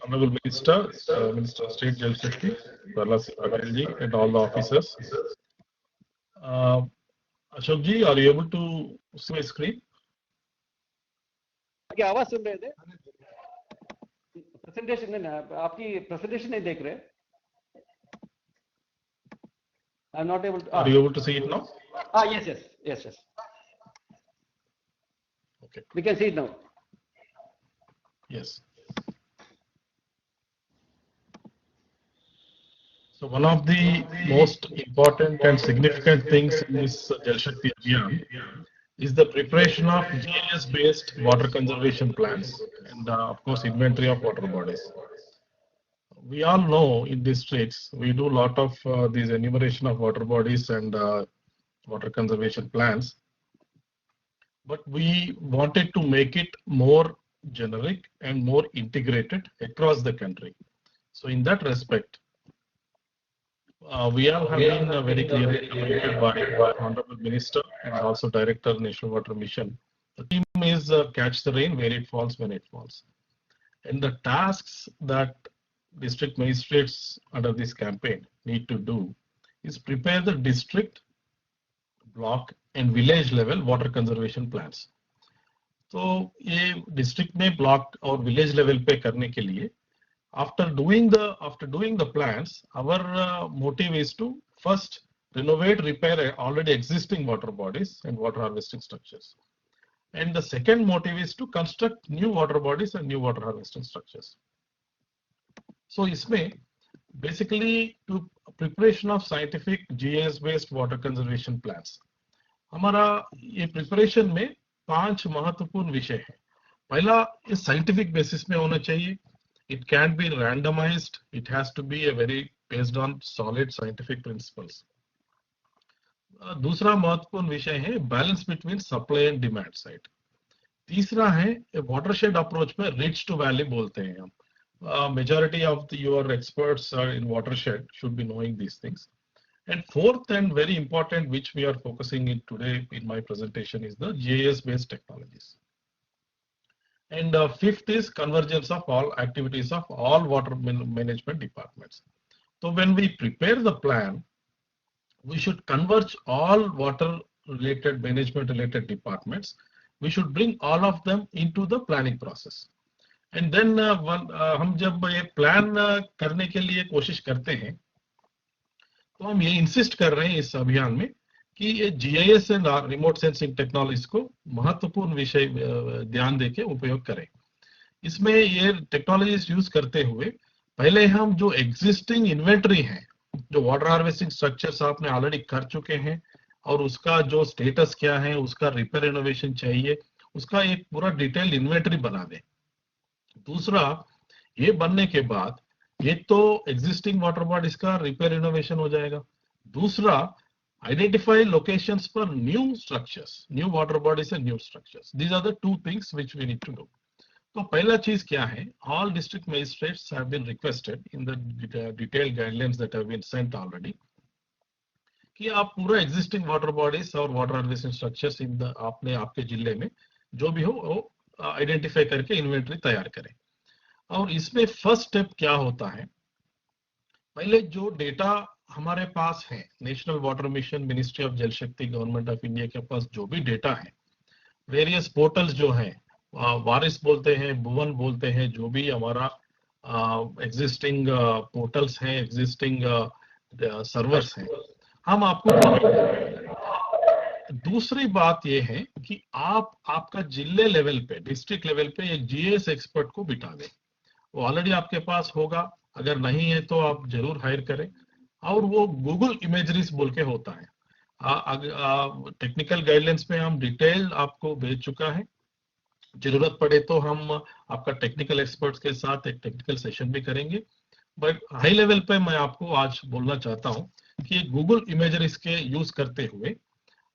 Honorable Minister, Minister of State Jal Shakti, Prahlad Singh Patel ji, and all the officers. Ashok ji, are you able to see my screen? क्या आवाज सुन रहे थे? Presentation नहीं, आपकी presentation नहीं देख रहे. I'm not able to. Are you able to see it now? Yes. Okay. We can see it now. Yes. So one of the most important and significant things in this Jal Shakti Abhiyan is the preparation of GIS-based water conservation plans and of course inventory of water bodies. We all know in these states we do a lot of these enumeration of water bodies and water conservation plans, but we wanted to make it more generic and more integrated across the country. So in that respect, we all have been very clearly communicated by Honorable Minister and also Director National Water Mission. The theme is catch the rain where it falls when it falls. And the tasks that district magistrates under this campaign need to do is prepare the district, block and village level water conservation plans. So ये district में block और village level पे करने के लिए after doing the plans, our motive is to first renovate, repair already existing water bodies and water harvesting structures. And the second motive is to construct new water bodies and new water harvesting structures. So इसमें basically to preparation of scientific GIS-based water conservation plans. हमारा ये preparation में 5 महत्वपूर्ण विषय हैं. पहला इस scientific basis में होना चाहिए. It can't be randomized. It has to be a very based on solid scientific principles. दूसरा महत्वपूर्ण विषय है balance between supply and demand side. तीसरा है watershed approach में ridge to valley बोलते हैं हम. Majority of your experts in watershed should be knowing these things. And fourth and very important, which we are focusing in today in my presentation, is the GIS-based technologies. And fifth is convergence of all activities of all water management departments. So when we prepare the plan, we should converge all water related, management related departments. We should bring all of them into the planning process. And then हम जब ये plan करने के लिए कोशिश करते हैं तो हम ये इंसिस्ट कर रहे हैं इस अभियान में कि ये GIS and remote sensing technologies को महत्वपूर्ण विषय ध्यान देके उपयोग करें. इसमें ये टेक्नोलॉजीज यूज करते हुए पहले हम जो एग्जिस्टिंग इन्वेंटरी है, जो वाटर हार्वेस्टिंग स्ट्रक्चर्स आपने ऑलरेडी कर चुके हैं और उसका जो स्टेटस क्या है, उसका रिपेयर इनोवेशन चाहिए, उसका एक पूरा डिटेल्ड इन्वेंटरी बना दें. दूसरा, ये बनने के बाद ये तो एग्जिस्टिंग वाटर बॉडीज का रिपेयर इनोवेशन हो जाएगा. दूसरा, identify locations for new structures, new water bodies and new structures. These are the two things which we need to do. तो पहला चीज क्या है, all district magistrates have been requested in the detailed guidelines that have been sent already कि आप पूरा existing water bodies और water harvesting structures in the आपने आपके जिले में जो भी हो वो आइडेंटिफाई करके इन्वेंटरी तैयार करें. और इसमें फर्स्ट स्टेप क्या होता है, पहले जो डेटा हमारे पास है, national water mission, ministry of जल शक्ति, गवर्नमेंट ऑफ इंडिया के पास जो भी डेटा है, वेरियस पोर्टल्स जो हैं, वारिस बोलते हैं, भुवन बोलते हैं, जो भी हमारा एग्जिस्टिंग पोर्टल्स हैं, एग्जिस्टिंग सर्वर्स हैं, हम आपको. दूसरी बात यह है कि आप आपका जिले लेवल पे, डिस्ट्रिक्ट लेवल पे एक GIS एक्सपर्ट को बिठा दें. वो ऑलरेडी आपके पास होगा, अगर नहीं है तो आप जरूर हायर करें. और वो गूगल इमेजरीज बोल के होता है. टेक्निकल गाइडलाइंस में हम डिटेल आपको भेज चुका है. जरूरत पड़े तो हम आपका टेक्निकल एक्सपर्ट्स के साथ एक टेक्निकल सेशन भी करेंगे. बट हाई लेवल पे मैं आपको आज बोलना चाहता हूं कि गूगल इमेजरीज के यूज करते हुए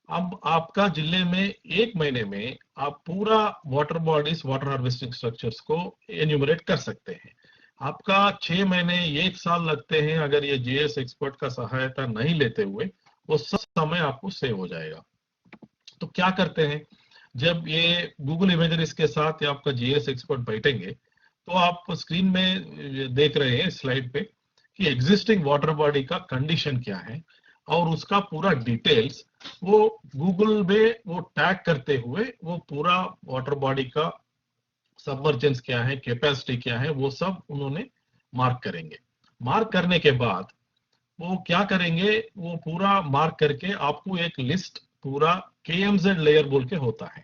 अब आपका जिले में एक महीने में आप पूरा water bodies, water harvesting structures को एन्यूमरेट कर सकते हैं. आपका 6 महीने, 1 साल लगते हैं अगर ये GIS एक्सपर्ट का सहायता नहीं लेते हुए, वो सब समय आपको सेव हो जाएगा. तो क्या करते हैं, जब ये गूगल इमेजरीज के साथ या आपका GIS एक्सपर्ट बैठेंगे तो आप स्क्रीन में देख रहे हैं स्लाइड पे कि एग्जिस्टिंग वाटर बॉडी का कंडीशन क्या है और उसका पूरा डिटेल्स वो गूगल में वो टैग करते हुए वो पूरा वाटर बॉडी का सबमर्जेंस क्या है, कैपेसिटी क्या है, वो सब उन्होंने मार्क करेंगे. मार्क करने के बाद वो क्या करेंगे, वो पूरा मार्क करके आपको एक लिस्ट पूरा KMZ लेयर बोल के होता है,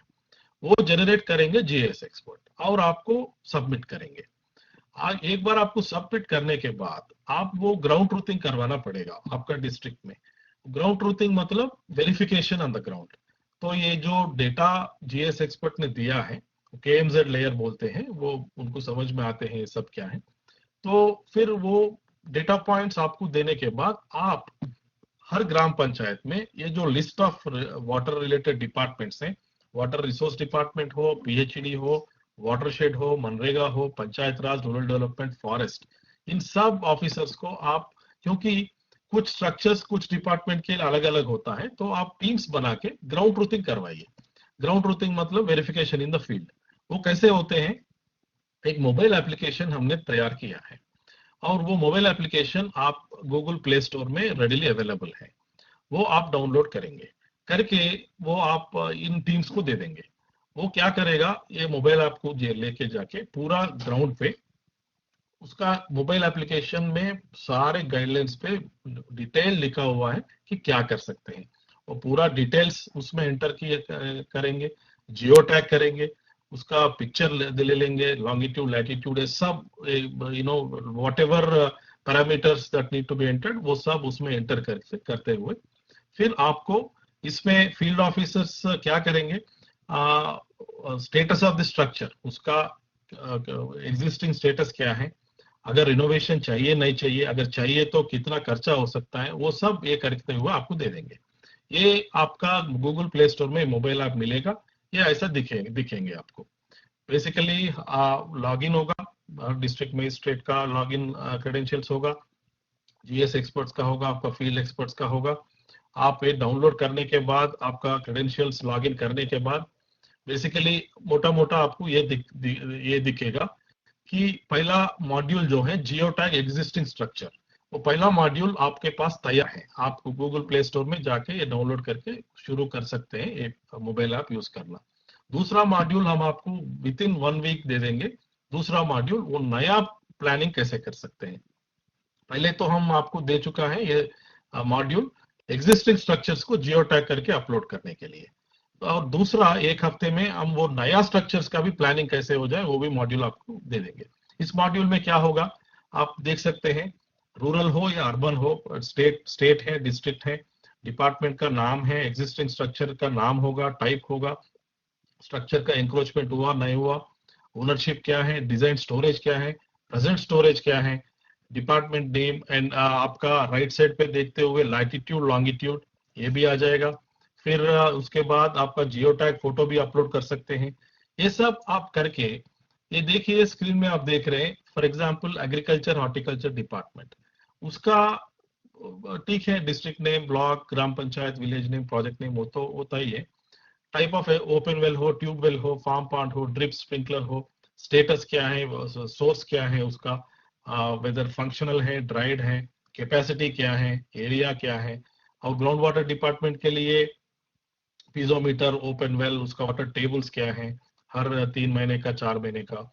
वो जनरेट करेंगे GIS एक्सपर्ट और आपको सबमिट करेंगे. एक बार आपको सबमिट करने के बाद आप वो ग्राउंड ट्रूथिंग करवाना पड़ेगा आपका डिस्ट्रिक्ट में. ग्राउंड ट्रूथिंग मतलब वेरिफिकेशन ऑन द ग्राउंड. तो ये जो डेटा GIS एक्सपर्ट ने दिया है, KMZ लेयर बोलते हैं, वो उनको समझ में आते हैं ये सब क्या है. तो फिर वो डेटा पॉइंट्स आपको देने के बाद आप हर ग्राम पंचायत में ये जो list of water related departments हैं, वाटर रिसोर्स डिपार्टमेंट हो, PHED हो, वाटरशेड हो, मनरेगा हो, panchayat raj, rural development, forest, इन सब ऑफिसर्स को आप, क्योंकि कुछ स्ट्रक्चर्स कुछ डिपार्टमेंट के अलग अलग होता है, तो आप टीम्स बना के ग्राउंड ट्रूथिंग करवाइए. ग्राउंड ट्रूथिंग मतलब वेरिफिकेशन इन द फील्ड. वो कैसे होते हैं, एक मोबाइल एप्लीकेशन हमने तैयार किया है और वो मोबाइल एप्लीकेशन आप गूगल प्ले स्टोर में रेडिली अवेलेबल है. वो आप डाउनलोड करेंगे, करके वो आप इन टीम्स को दे देंगे. वो क्या करेगा, ये मोबाइल आपको लेके जाके पूरा ग्राउंड पे उसका मोबाइल एप्लीकेशन में सारे गाइडलाइंस पे डिटेल लिखा हुआ है कि क्या कर सकते हैं. वो पूरा डिटेल्स उसमें एंटर किए करेंगे, जियो टैग करेंगे, उसका पिक्चर ले लेंगे, लॉन्गिट्यूड, लैटिट्यूड, सब whatever parameters that need to be entered, वो सब उसमें एंटर करते हुए फिर आपको इसमें फील्ड ऑफिसर्स क्या करेंगे, स्टेटस ऑफ द स्ट्रक्चर, उसका एग्जिस्टिंग स्टेटस क्या है, अगर रिनोवेशन चाहिए नहीं चाहिए, अगर चाहिए तो कितना खर्चा हो सकता है, वो सब ये करते हुए आपको दे देंगे. ये आपका गूगल प्ले स्टोर में मोबाइल ऐप मिलेगा, ये ऐसा दिखेंगे आपको. बेसिकली लॉगिन होगा, डिस्ट्रिक्ट मजिस्ट्रेट का लॉगिन क्रेडेंशियल्स होगा, GIS एक्सपर्ट्स का होगा, आपका फील्ड एक्सपर्ट्स का होगा. आप ये डाउनलोड करने के बाद आपका क्रेडेंशियल्स लॉगिन करने के बाद बेसिकली मोटा मोटा आपको ये दिखेगा कि पहला मॉड्यूल जो है जियो टैग एग्जिस्टिंग स्ट्रक्चर, वो पहला मॉड्यूल आपके पास तैयार है, आप गूगल प्ले स्टोर में जाके ये डाउनलोड करके शुरू कर सकते हैं ये मोबाइल ऐप यूज करना। दूसरा मॉड्यूल हम आपको विद इन 1 वीक दे देंगे। दूसरा मॉड्यूल वो नया प्लानिंग कैसे कर सकते हैं। पहले तो हम आपको दे चुका है ये मॉड्यूल एग्जिस्टिंग स्ट्रक्चर्स को जियो टैग करके अपलोड करने के लिए, और दूसरा 1 हफ्ते में हम वो नया स्ट्रक्चर्स का भी प्लानिंग कैसे हो जाए वो भी मॉड्यूल आपको दे देंगे। इस मॉड्यूल में क्या होगा आप देख सकते हैं, रूरल हो या अर्बन हो, स्टेट है, डिस्ट्रिक्ट है, डिपार्टमेंट का नाम है, एग्जिस्टिंग स्ट्रक्चर का नाम होगा, टाइप होगा, स्ट्रक्चर का इंक्रोचमेंट हुआ नहीं हुआ, ओनरशिप क्या है, डिजाइन स्टोरेज क्या है, प्रेजेंट स्टोरेज क्या है, डिपार्टमेंट नेम एंड आपका राइट साइड पे देखते हुए लैटिट्यूड लॉन्गिट्यूड ये भी आ जाएगा। फिर उसके बाद आपका जियो टैग फोटो भी अपलोड कर सकते हैं। ये सब आप करके, ये देखिए स्क्रीन में आप देख रहे हैं for example agriculture horticulture department, उसका ठीक है डिस्ट्रिक्ट नेम, ब्लॉक, ग्राम panchayat, village name, project name वो तो होता ही है, टाइप ऑफ ओपन वेल हो, ट्यूब वेल हो, फार्म पॉन्ड हो, ड्रिप स्प्रिंकलर हो, स्टेटस क्या है, सोर्स क्या है उसका, वेदर फंक्शनल है, ड्राइड है, कैपेसिटी क्या है, एरिया क्या है, और ग्राउंड वाटर डिपार्टमेंट के लिए पीजोमीटर, ओपन वेल, उसका वाटर टेबल्स क्या है हर 3 महीने का, 4 महीने का,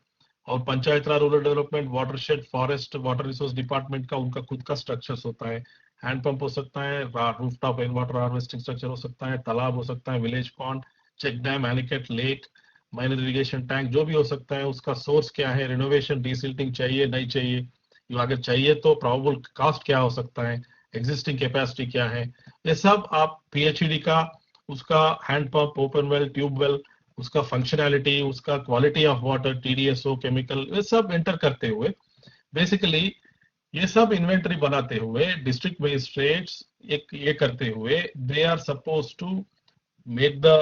और panchayat raj rural development, watershed, forest, water resource department का उनका खुद का स्ट्रक्चर्स होता है, हैंड पंप हो सकता है, rooftop rain water harvesting structure हो सकता है, तालाब हो सकता है, village pond, check dam, anicut, lake, minor irrigation tank, जो भी हो सकता है, उसका सोर्स क्या है, रिनोवेशन डीसिल्टिंग चाहिए नहीं चाहिए, अगर चाहिए तो प्रोबेबल कॉस्ट क्या हो सकता है, एग्जिस्टिंग कैपेसिटी क्या है, ये सब आप पीएचईडी का, उसका hand pump, open well, tube well, उसका फंक्शनैलिटी, उसका क्वालिटी ऑफ वाटर, टीडीएसओ, केमिकल, ये सब एंटर करते हुए बेसिकली ये सब इन्वेंटरी बनाते हुए डिस्ट्रिक्ट मजिस्ट्रेट्स एक ये करते हुए they are suppose to make the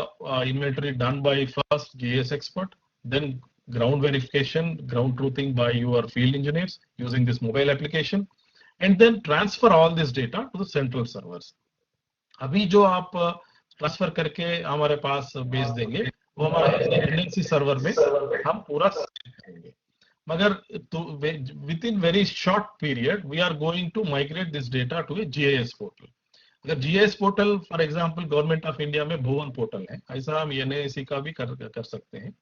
inventory done by first GIS expert, then ground verification, ground truthing by your field engineers using this mobile application, and then transfer all this data to the central servers. अभी जो आप transfer करके हमारे पास भेज देंगे वो हमारे redundancy server में हम पूरा करेंगे, मगर within very short period we are going to migrate this data to a GIS portal. अगर GIS portal for example government of India में भुवन पोर्टल है, ऐसा हम NIC का भी कर सकते हैं।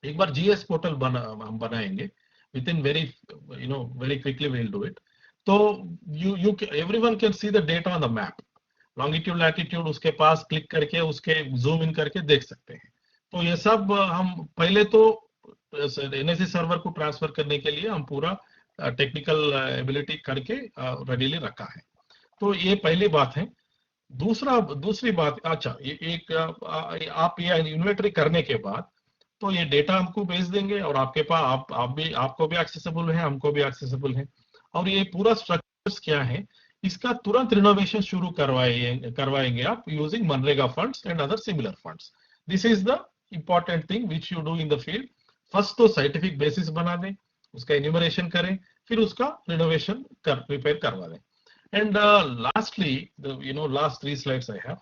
एक बार GIS पोर्टल हम बनाएंगे within very very quickly we will do it, तो you everyone can see the data on the map, longitude latitude उसके पास क्लिक करके उसके जूम इन करके देख सकते हैं। तो ये सब हम पहले तो NIC सर्वर को ट्रांसफर करने के लिए हम पूरा टेक्निकल एबिलिटी करके रेडीली रखा है। तो ये पहली बात है। दूसरी बात, अच्छा एक आप ये इन्वेंटरी करने के बाद तो ये डेटा हमको भेज देंगे और आपके पास आपको भी एक्सेसिबल है, हमको भी एक्सेसिबल है, और ये पूरा स्ट्रक्चर्स क्या है इसका तुरंत रिनोवेशन शुरू करवाएंगे आप using MNREGA funds and other similar funds. This is the important thing which you do in the field. First तो साइंटिफिक बेसिस बना दें, उसका इन्यूमरेशन करें, फिर उसका रिनोवेशन प्रिपेयर करवा दें। And lastly, last 3 slides I have,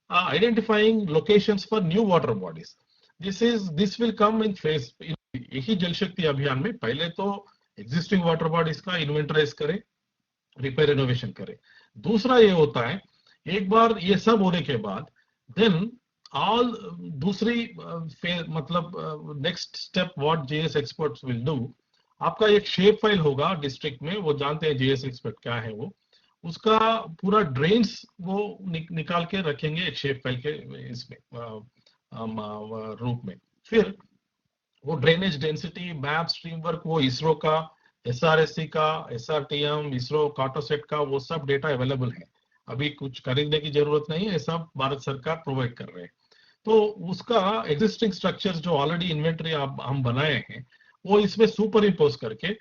identifying locations for new water bodies. This will come in phase. यही जल शक्ति अभियान में पहले तो existing water bodies का इन्वेंटराइज करें, रिपेयर रिनोवेशन करें। दूसरा ये होता है एक बार ये सब होने के बाद then all दूसरी मतलब next step what GIS experts will do, आपका एक शेप फाइल होगा डिस्ट्रिक्ट में, वो जानते हैं GIS एक्सपर्ट क्या है, वो उसका पूरा ड्रेन्स वो निकाल के रखेंगे एक शेप फाइल के इसमें रूप में। फिर वो drainage density map stream work वो इसरो का, SRSC का, SRTM, इसरो कार्टोसेट का वो सब डेटा अवेलेबल है, अभी कुछ खरीदने की जरूरत नहीं है, सब भारत सरकार प्रोवाइड कर रहे हैं। तो उसका एग्जिस्टिंग स्ट्रक्चर जो ऑलरेडी इन्वेंटरी हम बनाए हैं वो इसमें सुपर इम्पोज करके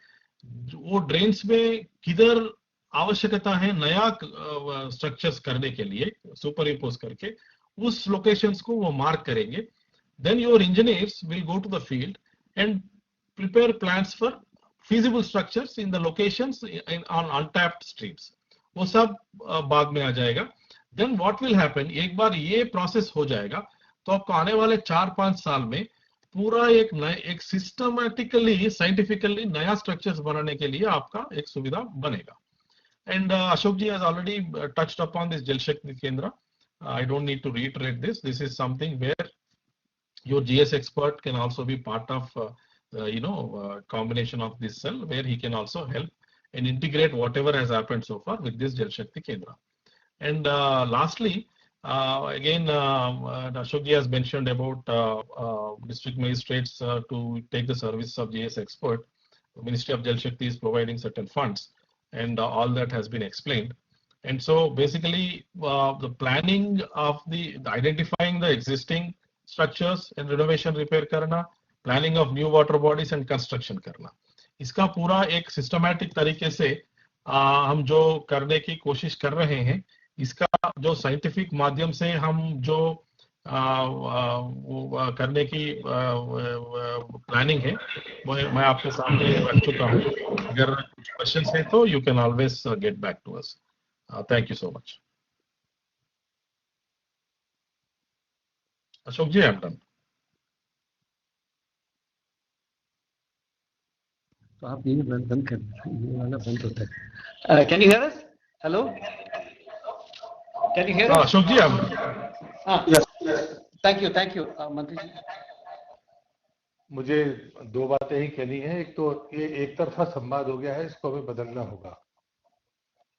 वो ड्रेन्स में किधर आवश्यकता है नया स्ट्रक्चर्स करने के लिए सुपर इम्पोज करके उस लोकेशंस को वो मार्क करेंगे। Then your engineers will go to the field and prepare plans for feasible structures in the locations on untapped streams. वो सब बाद में आ जाएगा। Then what will happen, एक बार ये प्रोसेस हो जाएगा तो आपको आने वाले 4-5 साल में पूरा एक सिस्टमैटिकली साइंटिफिकली नया स्ट्रक्चर्स बनाने के लिए आपका एक सुविधा बनेगा। And Ashok ji has already touched upon this Jal Shakti Kendra. I don't need to reiterate this. This is something where your GS expert can also be part of, combination of this cell, where he can also help and integrate whatever has happened so far with this Jal Shakti Kendra. And lastly, again, Ashok ji has mentioned about district magistrates to take the service of GS expert. The Ministry of Jal Shakti is providing certain funds, and all that has been explained. And so basically, the planning of the identifying the existing structures and renovation repair करना, planning of new water bodies and construction करना, इसका पूरा एक systematic तरीके से हम जो करने की कोशिश कर रहे हैं, इसका जो साइंटिफिक माध्यम से हम जो करने की प्लानिंग है, मैं आपके सामने रख चुका हूं. अगर कुछ क्वेश्चंस हैं तो you can always get back to us. Thank you so much. Ashok ji, I am done. तो आप ये बंद कर, ये वाला बंद होता है. Can you hear us? Hello, can you hear us? Ashok ji, I am. Thank you मंत्री जी. मुझे दो बातें ही कहनी है. एक तो ये एक तरफा संवाद हो गया है, इसको हमें बदलना होगा.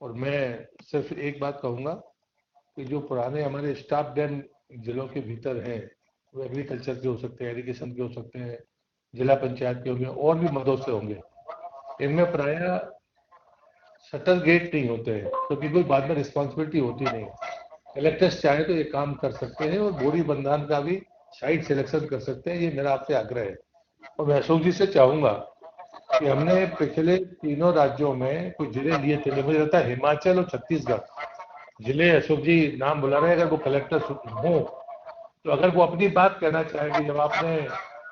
और मैं सिर्फ एक बात कहूंगा कि जो पुराने हमारे स्टाफ डैम जिलों के भीतर हैं, वो एग्रीकल्चर के हो सकते हैं, इरिगेशन के हो सकते हैं, जिला पंचायत के होंगे, और भी मदों से होंगे. इनमें प्रायः शटर गेट नहीं होते हैं, क्योंकि कोई बाद में रिस्पॉन्सिबिलिटी होती नहीं. कलेक्टर्स चाहे तो ये काम कर सकते हैं और बोरी बंधान का भी साइट सिलेक्शन कर सकते हैं. ये मेरा आपसे आग्रह है. और मैं अशोक जी से चाहूंगा कि हमने पिछले तीनों राज्यों में कुछ जिले लिए थे, मुझे लगता है हिमाचल और छत्तीसगढ़ जिले, अशोक जी नाम बुला रहे हैं, अगर वो कलेक्टर हो तो अगर वो अपनी बात कहना चाहे कि जब आपने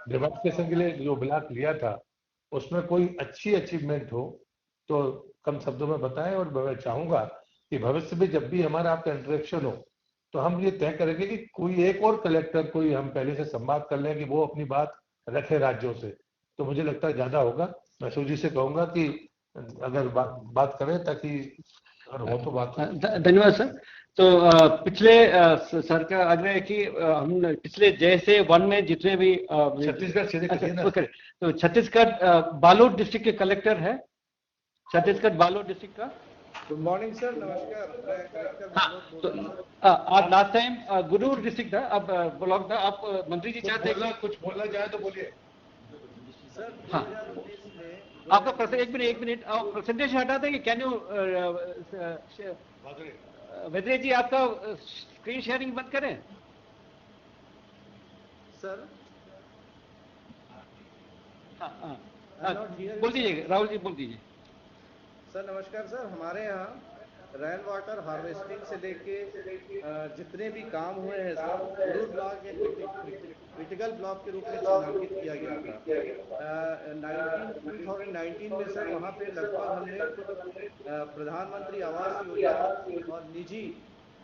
डेमोन्स्ट्रेशन के लिए जो ब्लॉक लिया था उसमें कोई अच्छी अचीवमेंट हो तो कम शब्दों में बताएं. और मैं चाहूंगा कि भविष्य में जब भी हमारा आपका इंटरेक्शन हो तो हम ये तय करेंगे कि कोई एक और कलेक्टर कोई हम पहले से संवाद कर लें कि वो अपनी बात रखे राज्यों से, तो मुझे लगता है ज्यादा होगा. मैं अशोक जी से कहूंगा कि अगर बात करें ताकि अगर हो तो बात. धन्यवाद सर. तो पिछले सर का आग्रह है कि हम पिछले जैसे वन में जितने भी छत्तीसगढ़ तो छत्तीसगढ़ बालोद डिस्ट्रिक्ट के कलेक्टर है, छत्तीसगढ़ बालोद डिस्ट्रिक्ट का. गुड मॉर्निंग सर, नमस्कार. तो आप लास्ट टाइम गुरूर डिस्ट्रिक्ट था, अब ब्लॉक था. आप मंत्री जी चाहते हैं कुछ बोलना चाहे तो बोलिए सर. हाँ, आपका एक मिनट आप प्रेजेंटेशन हटा देंगे. कैन यू वेद्रे जी आपका स्क्रीन शेयरिंग बंद करें सर. हाँ, बोल दीजिए राहुल जी, बोल दीजिए. सर नमस्कार सर. हमारे यहाँ रेन वाटर हार्वेस्टिंग से लेके जितने भी काम हुए हैं सर, गुरूर ब्लॉक एक क्रिटिकल ब्लॉक के रूप में चिन्हांकित किया गया था 2019 में सर. वहाँ पे लगभग हमने प्रधानमंत्री आवास योजना और निजी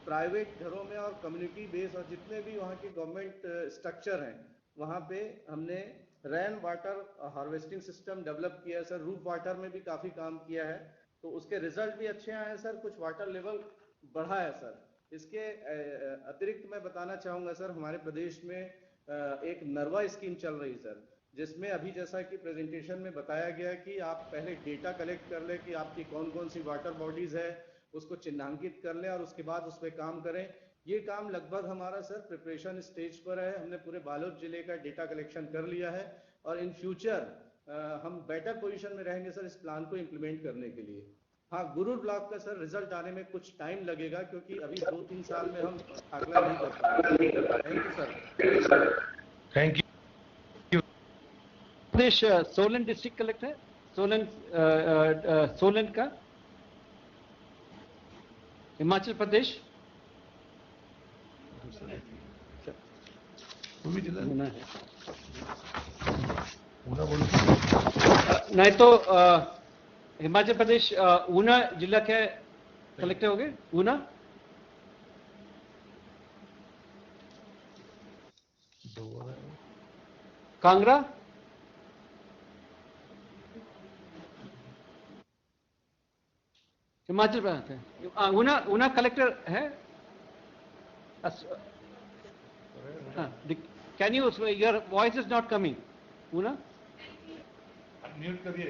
प्राइवेट घरों में और कम्युनिटी बेस और जितने भी वहाँ के गवर्नमेंट स्ट्रक्चर हैं वहाँ पे हमने rain water harvesting system develop किया है सर. रूफ वाटर में भी काफ़ी काम किया है, तो उसके रिजल्ट भी अच्छे आए हैं सर. कुछ वाटर लेवल बढ़ा है सर. इसके अतिरिक्त मैं बताना चाहूँगा सर, हमारे प्रदेश में एक नरवा स्कीम चल रही सर, जिसमें अभी जैसा कि प्रेजेंटेशन में बताया गया कि आप पहले डेटा कलेक्ट कर लें कि आपकी कौन कौन सी वाटर बॉडीज़ है, उसको चिन्हांकित कर लें और उसके बाद उस पर काम करें. ये काम लगभग हमारा सर प्रिपरेशन स्टेज पर है. हमने पूरे बालोद जिले का डेटा कलेक्शन कर लिया है और इन फ्यूचर हम बेटर पोजीशन में रहेंगे सर इस प्लान को इम्प्लीमेंट करने के लिए. हाँ, गुरूर ब्लॉक का सर रिजल्ट आने में कुछ टाइम लगेगा क्योंकि अभी 2-3 साल में हम आकलन नहीं कर पाएंगे. Thank you sir. Thank you. Pradesh Solan district collector है, सोलन का, हिमाचल प्रदेश. नहीं तो हिमाचल प्रदेश ऊना जिला के कलेक्टर हो गए. ऊना, कांगड़ा, हिमाचल प्रदेश है। ऊना कलेक्टर है। Can you, your voice is not coming. Una mute करिए।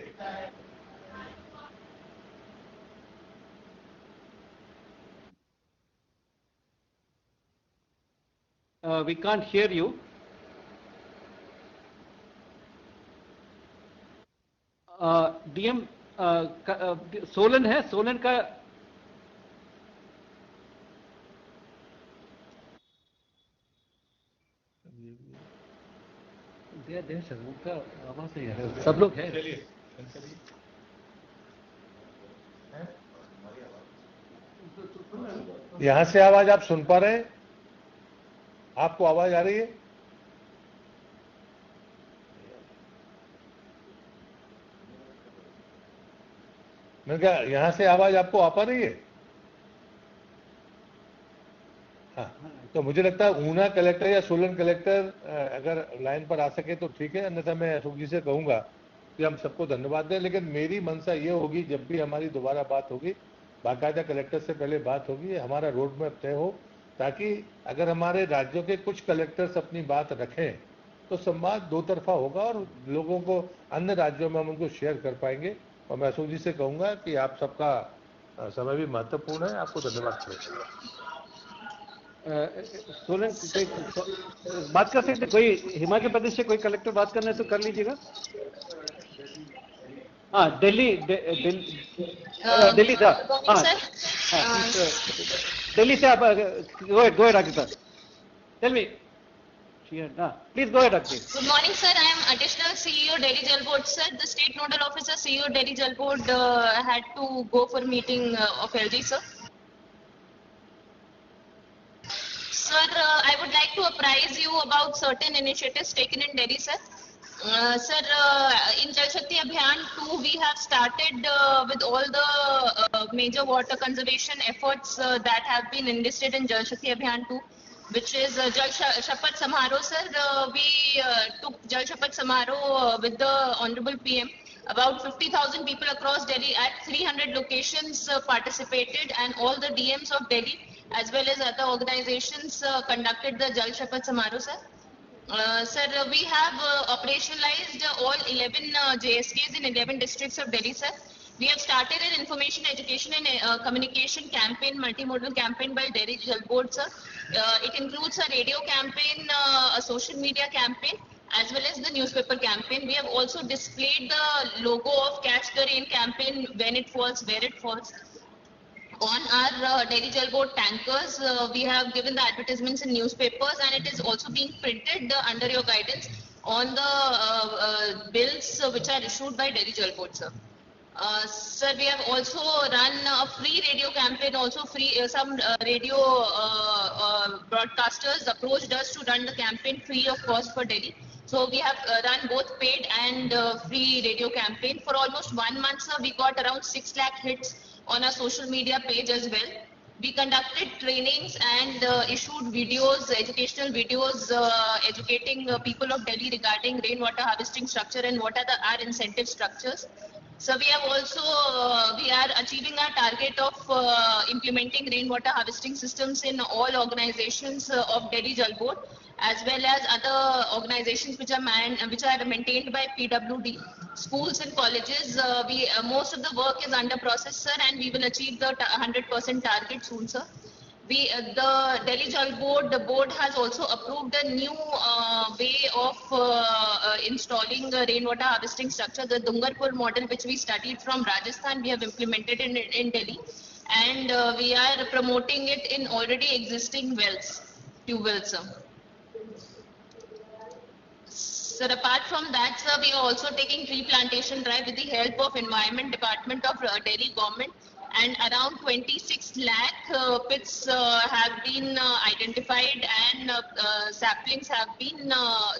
we can't hear you. DM Solan है, सोलन का उनका आवाज नहीं है, सब लोग हैं। यहां से आवाज आप सुन पा रहे हैं? आपको आवाज आ रही है? मैं क्या यहां से आवाज आपको आ पा रही है? हाँ, तो मुझे लगता है ऊना कलेक्टर या सोलन कलेक्टर अगर लाइन पर आ सके तो ठीक है, अन्यथा मैं अशोक जी से कहूंगा कि हम सबको धन्यवाद दें। लेकिन मेरी मंशा ये होगी, जब भी हमारी दोबारा बात होगी, बाकायदा कलेक्टर से पहले बात होगी, हमारा रोड मैप तय हो, ताकि अगर हमारे राज्यों के कुछ कलेक्टर्स अपनी बात रखें तो संवाद दो तरफा होगा और लोगों को अन्य राज्यों में हम उनको शेयर कर पाएंगे। और मैं अशोक जी से कहूंगा कि आप सबका समय भी महत्वपूर्ण है। आपको धन्यवाद करेंगे। सोलन बात कर सकते, कोई हिमाचल प्रदेश से कोई कलेक्टर बात करना है तो कर लीजिएगा। हाँ, दिल्ली था। हाँ, दिल्ली से आप go ahead, Akita. Tell me. Please go ahead, Akita. Good morning, sir. I am additional CEO Delhi Jal Board, sir. The state nodal officer CEO Delhi Jal Board had to go for meeting of LG, sir. Sir, I would like to apprise you about certain initiatives taken in Delhi, sir. Sir, in Jal Shakti Abhiyan 2, we have started with all the major water conservation efforts that have been enlisted in Jal Shakti Abhiyan 2, which is Jal Shapath Samaroh, sir. We took Jal Shapath Samaroh with the Honorable PM. About 50,000 people across Delhi at 300 locations participated, and all the DMs of Delhi as well as other organizations conducted the Jal Shapath Samaroh, sir. Sir, we have operationalized all 11 JSKs in 11 districts of Delhi, sir. We have started an information, education and communication campaign, multimodal campaign by Delhi Jal Board, sir. It includes a radio campaign, a social media campaign, as well as the newspaper campaign. We have also displayed the logo of Catch the Rain campaign, when it falls, where it falls. On our Delhi Jal Board tankers, we have given the advertisements in newspapers, and it is also being printed under your guidance on the bills which are issued by Delhi Jal Board, sir. Sir, we have also run a free radio campaign, also free, some radio broadcasters approached us to run the campaign free of cost for Delhi. So we have run both paid and free radio campaign. For almost 1 month, sir, we got around 6 lakh hits on our social media page as well. We conducted trainings and issued videos, educational videos, educating people of Delhi regarding rainwater harvesting structure and what are our incentive structures. So we have also, we are achieving our target of implementing rainwater harvesting systems in all organizations of Delhi Jal Board, as well as other organizations which are maintained by PWD, schools and colleges. Most of the work is under process, sir, and we will achieve the 100% target soon, sir. The Delhi Jal Board, the board has also approved a new way of installing a rainwater harvesting structure, the Dungarpur model, which we studied from Rajasthan. We have implemented in Delhi, and we are promoting it in already existing wells, tube-wells, sir. Sir, apart from that, sir, we are also taking tree plantation drive with the help of Environment Department of Delhi government, and around 26 lakh pits have been identified, and saplings have been,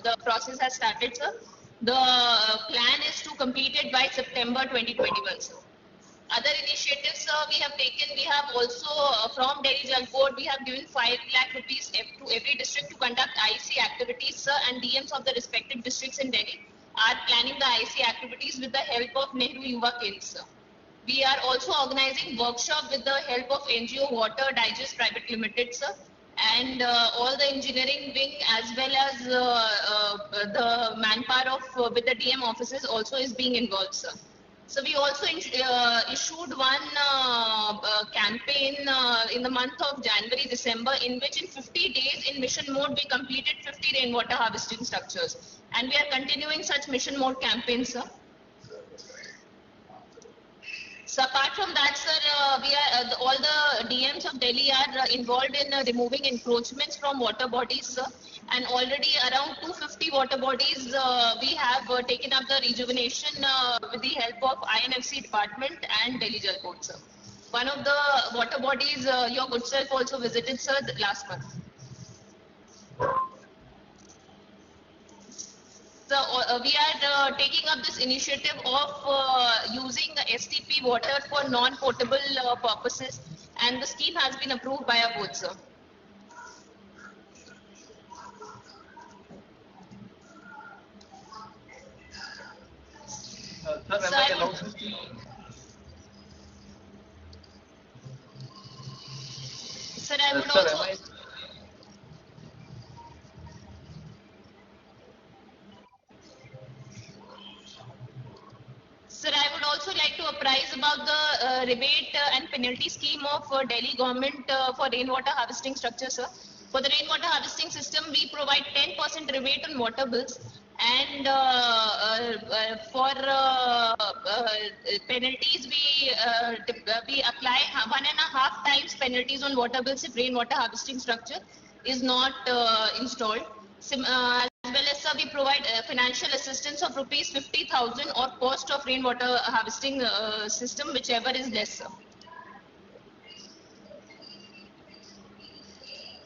the process has started, sir. The plan is to complete it by September 2021, sir. Other initiatives we have taken, we have also from Delhi Jal Board, we have given 5 lakh rupees to every district to conduct IC activities, sir, and DMs of the respective districts in Delhi are planning the IC activities with the help of Nehru Yuva Kendra, sir. We are also organizing workshop with the help of NGO Water Digest Private Limited, sir, and all the engineering wing as well as the manpower of with the DM offices also is being involved, sir. So we also issued one campaign in the month of January, December, in which in 50 days in mission mode we completed 50 rainwater harvesting structures, and we are continuing such mission mode campaigns, sir. So apart from that, sir, we are all the DMs of Delhi are involved in removing encroachments from water bodies, sir. And already around 250 water bodies we have taken up the rejuvenation with the help of INFC department and Delhi Jal Board, sir. One of the water bodies your good self also visited, sir, last month. So we are taking up this initiative of using STP water for non-potable purposes, and the scheme has been approved by our board, sir. Sir, am I allowed to speak? Sir, I would Sir, also. am I? Sir, I would also like to apprise about the rebate and penalty scheme of Delhi government for rainwater harvesting structure, sir. For the rainwater harvesting system, we provide 10% rebate on water bills, and for penalties, we apply 1.5 times penalties on water bills if rainwater harvesting structure is not installed. As well as, sir, we provide financial assistance of rupees 50,000 or cost of rainwater harvesting system, whichever is less, sir.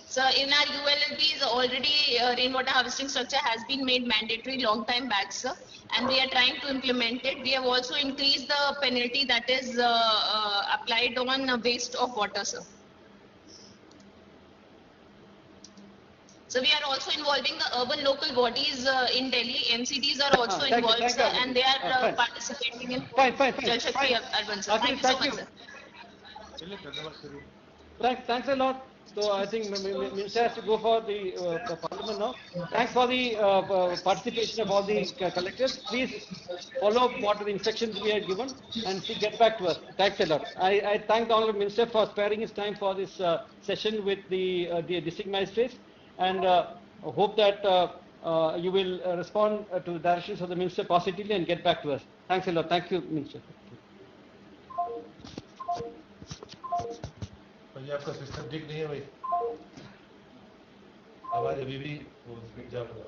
So in our ULLBs already rainwater harvesting structure has been made mandatory long time back, sir, and we are trying to implement it. We have also increased the penalty that is applied on waste of water, sir. So we are also involving the urban local bodies in Delhi. MCDs are also involved, sir, and they are participating in Jal Shakti Urban, sir. Thank you so much, sir. Thanks a lot. So I think Minister has to go for the Parliament now. Thanks for the participation of all the collectors. Please follow what the instructions we are given and get back to us. Thanks a lot. I thank the Honourable Minister for sparing his time for this session with the district magistrates, and hope that you will respond to the directions of the Minister positively and get back to us. Thanks a lot. Thank you, Minister. भाई आपका system ठीक नहीं है भाई, आवाज अभी भी वो जा रहा है।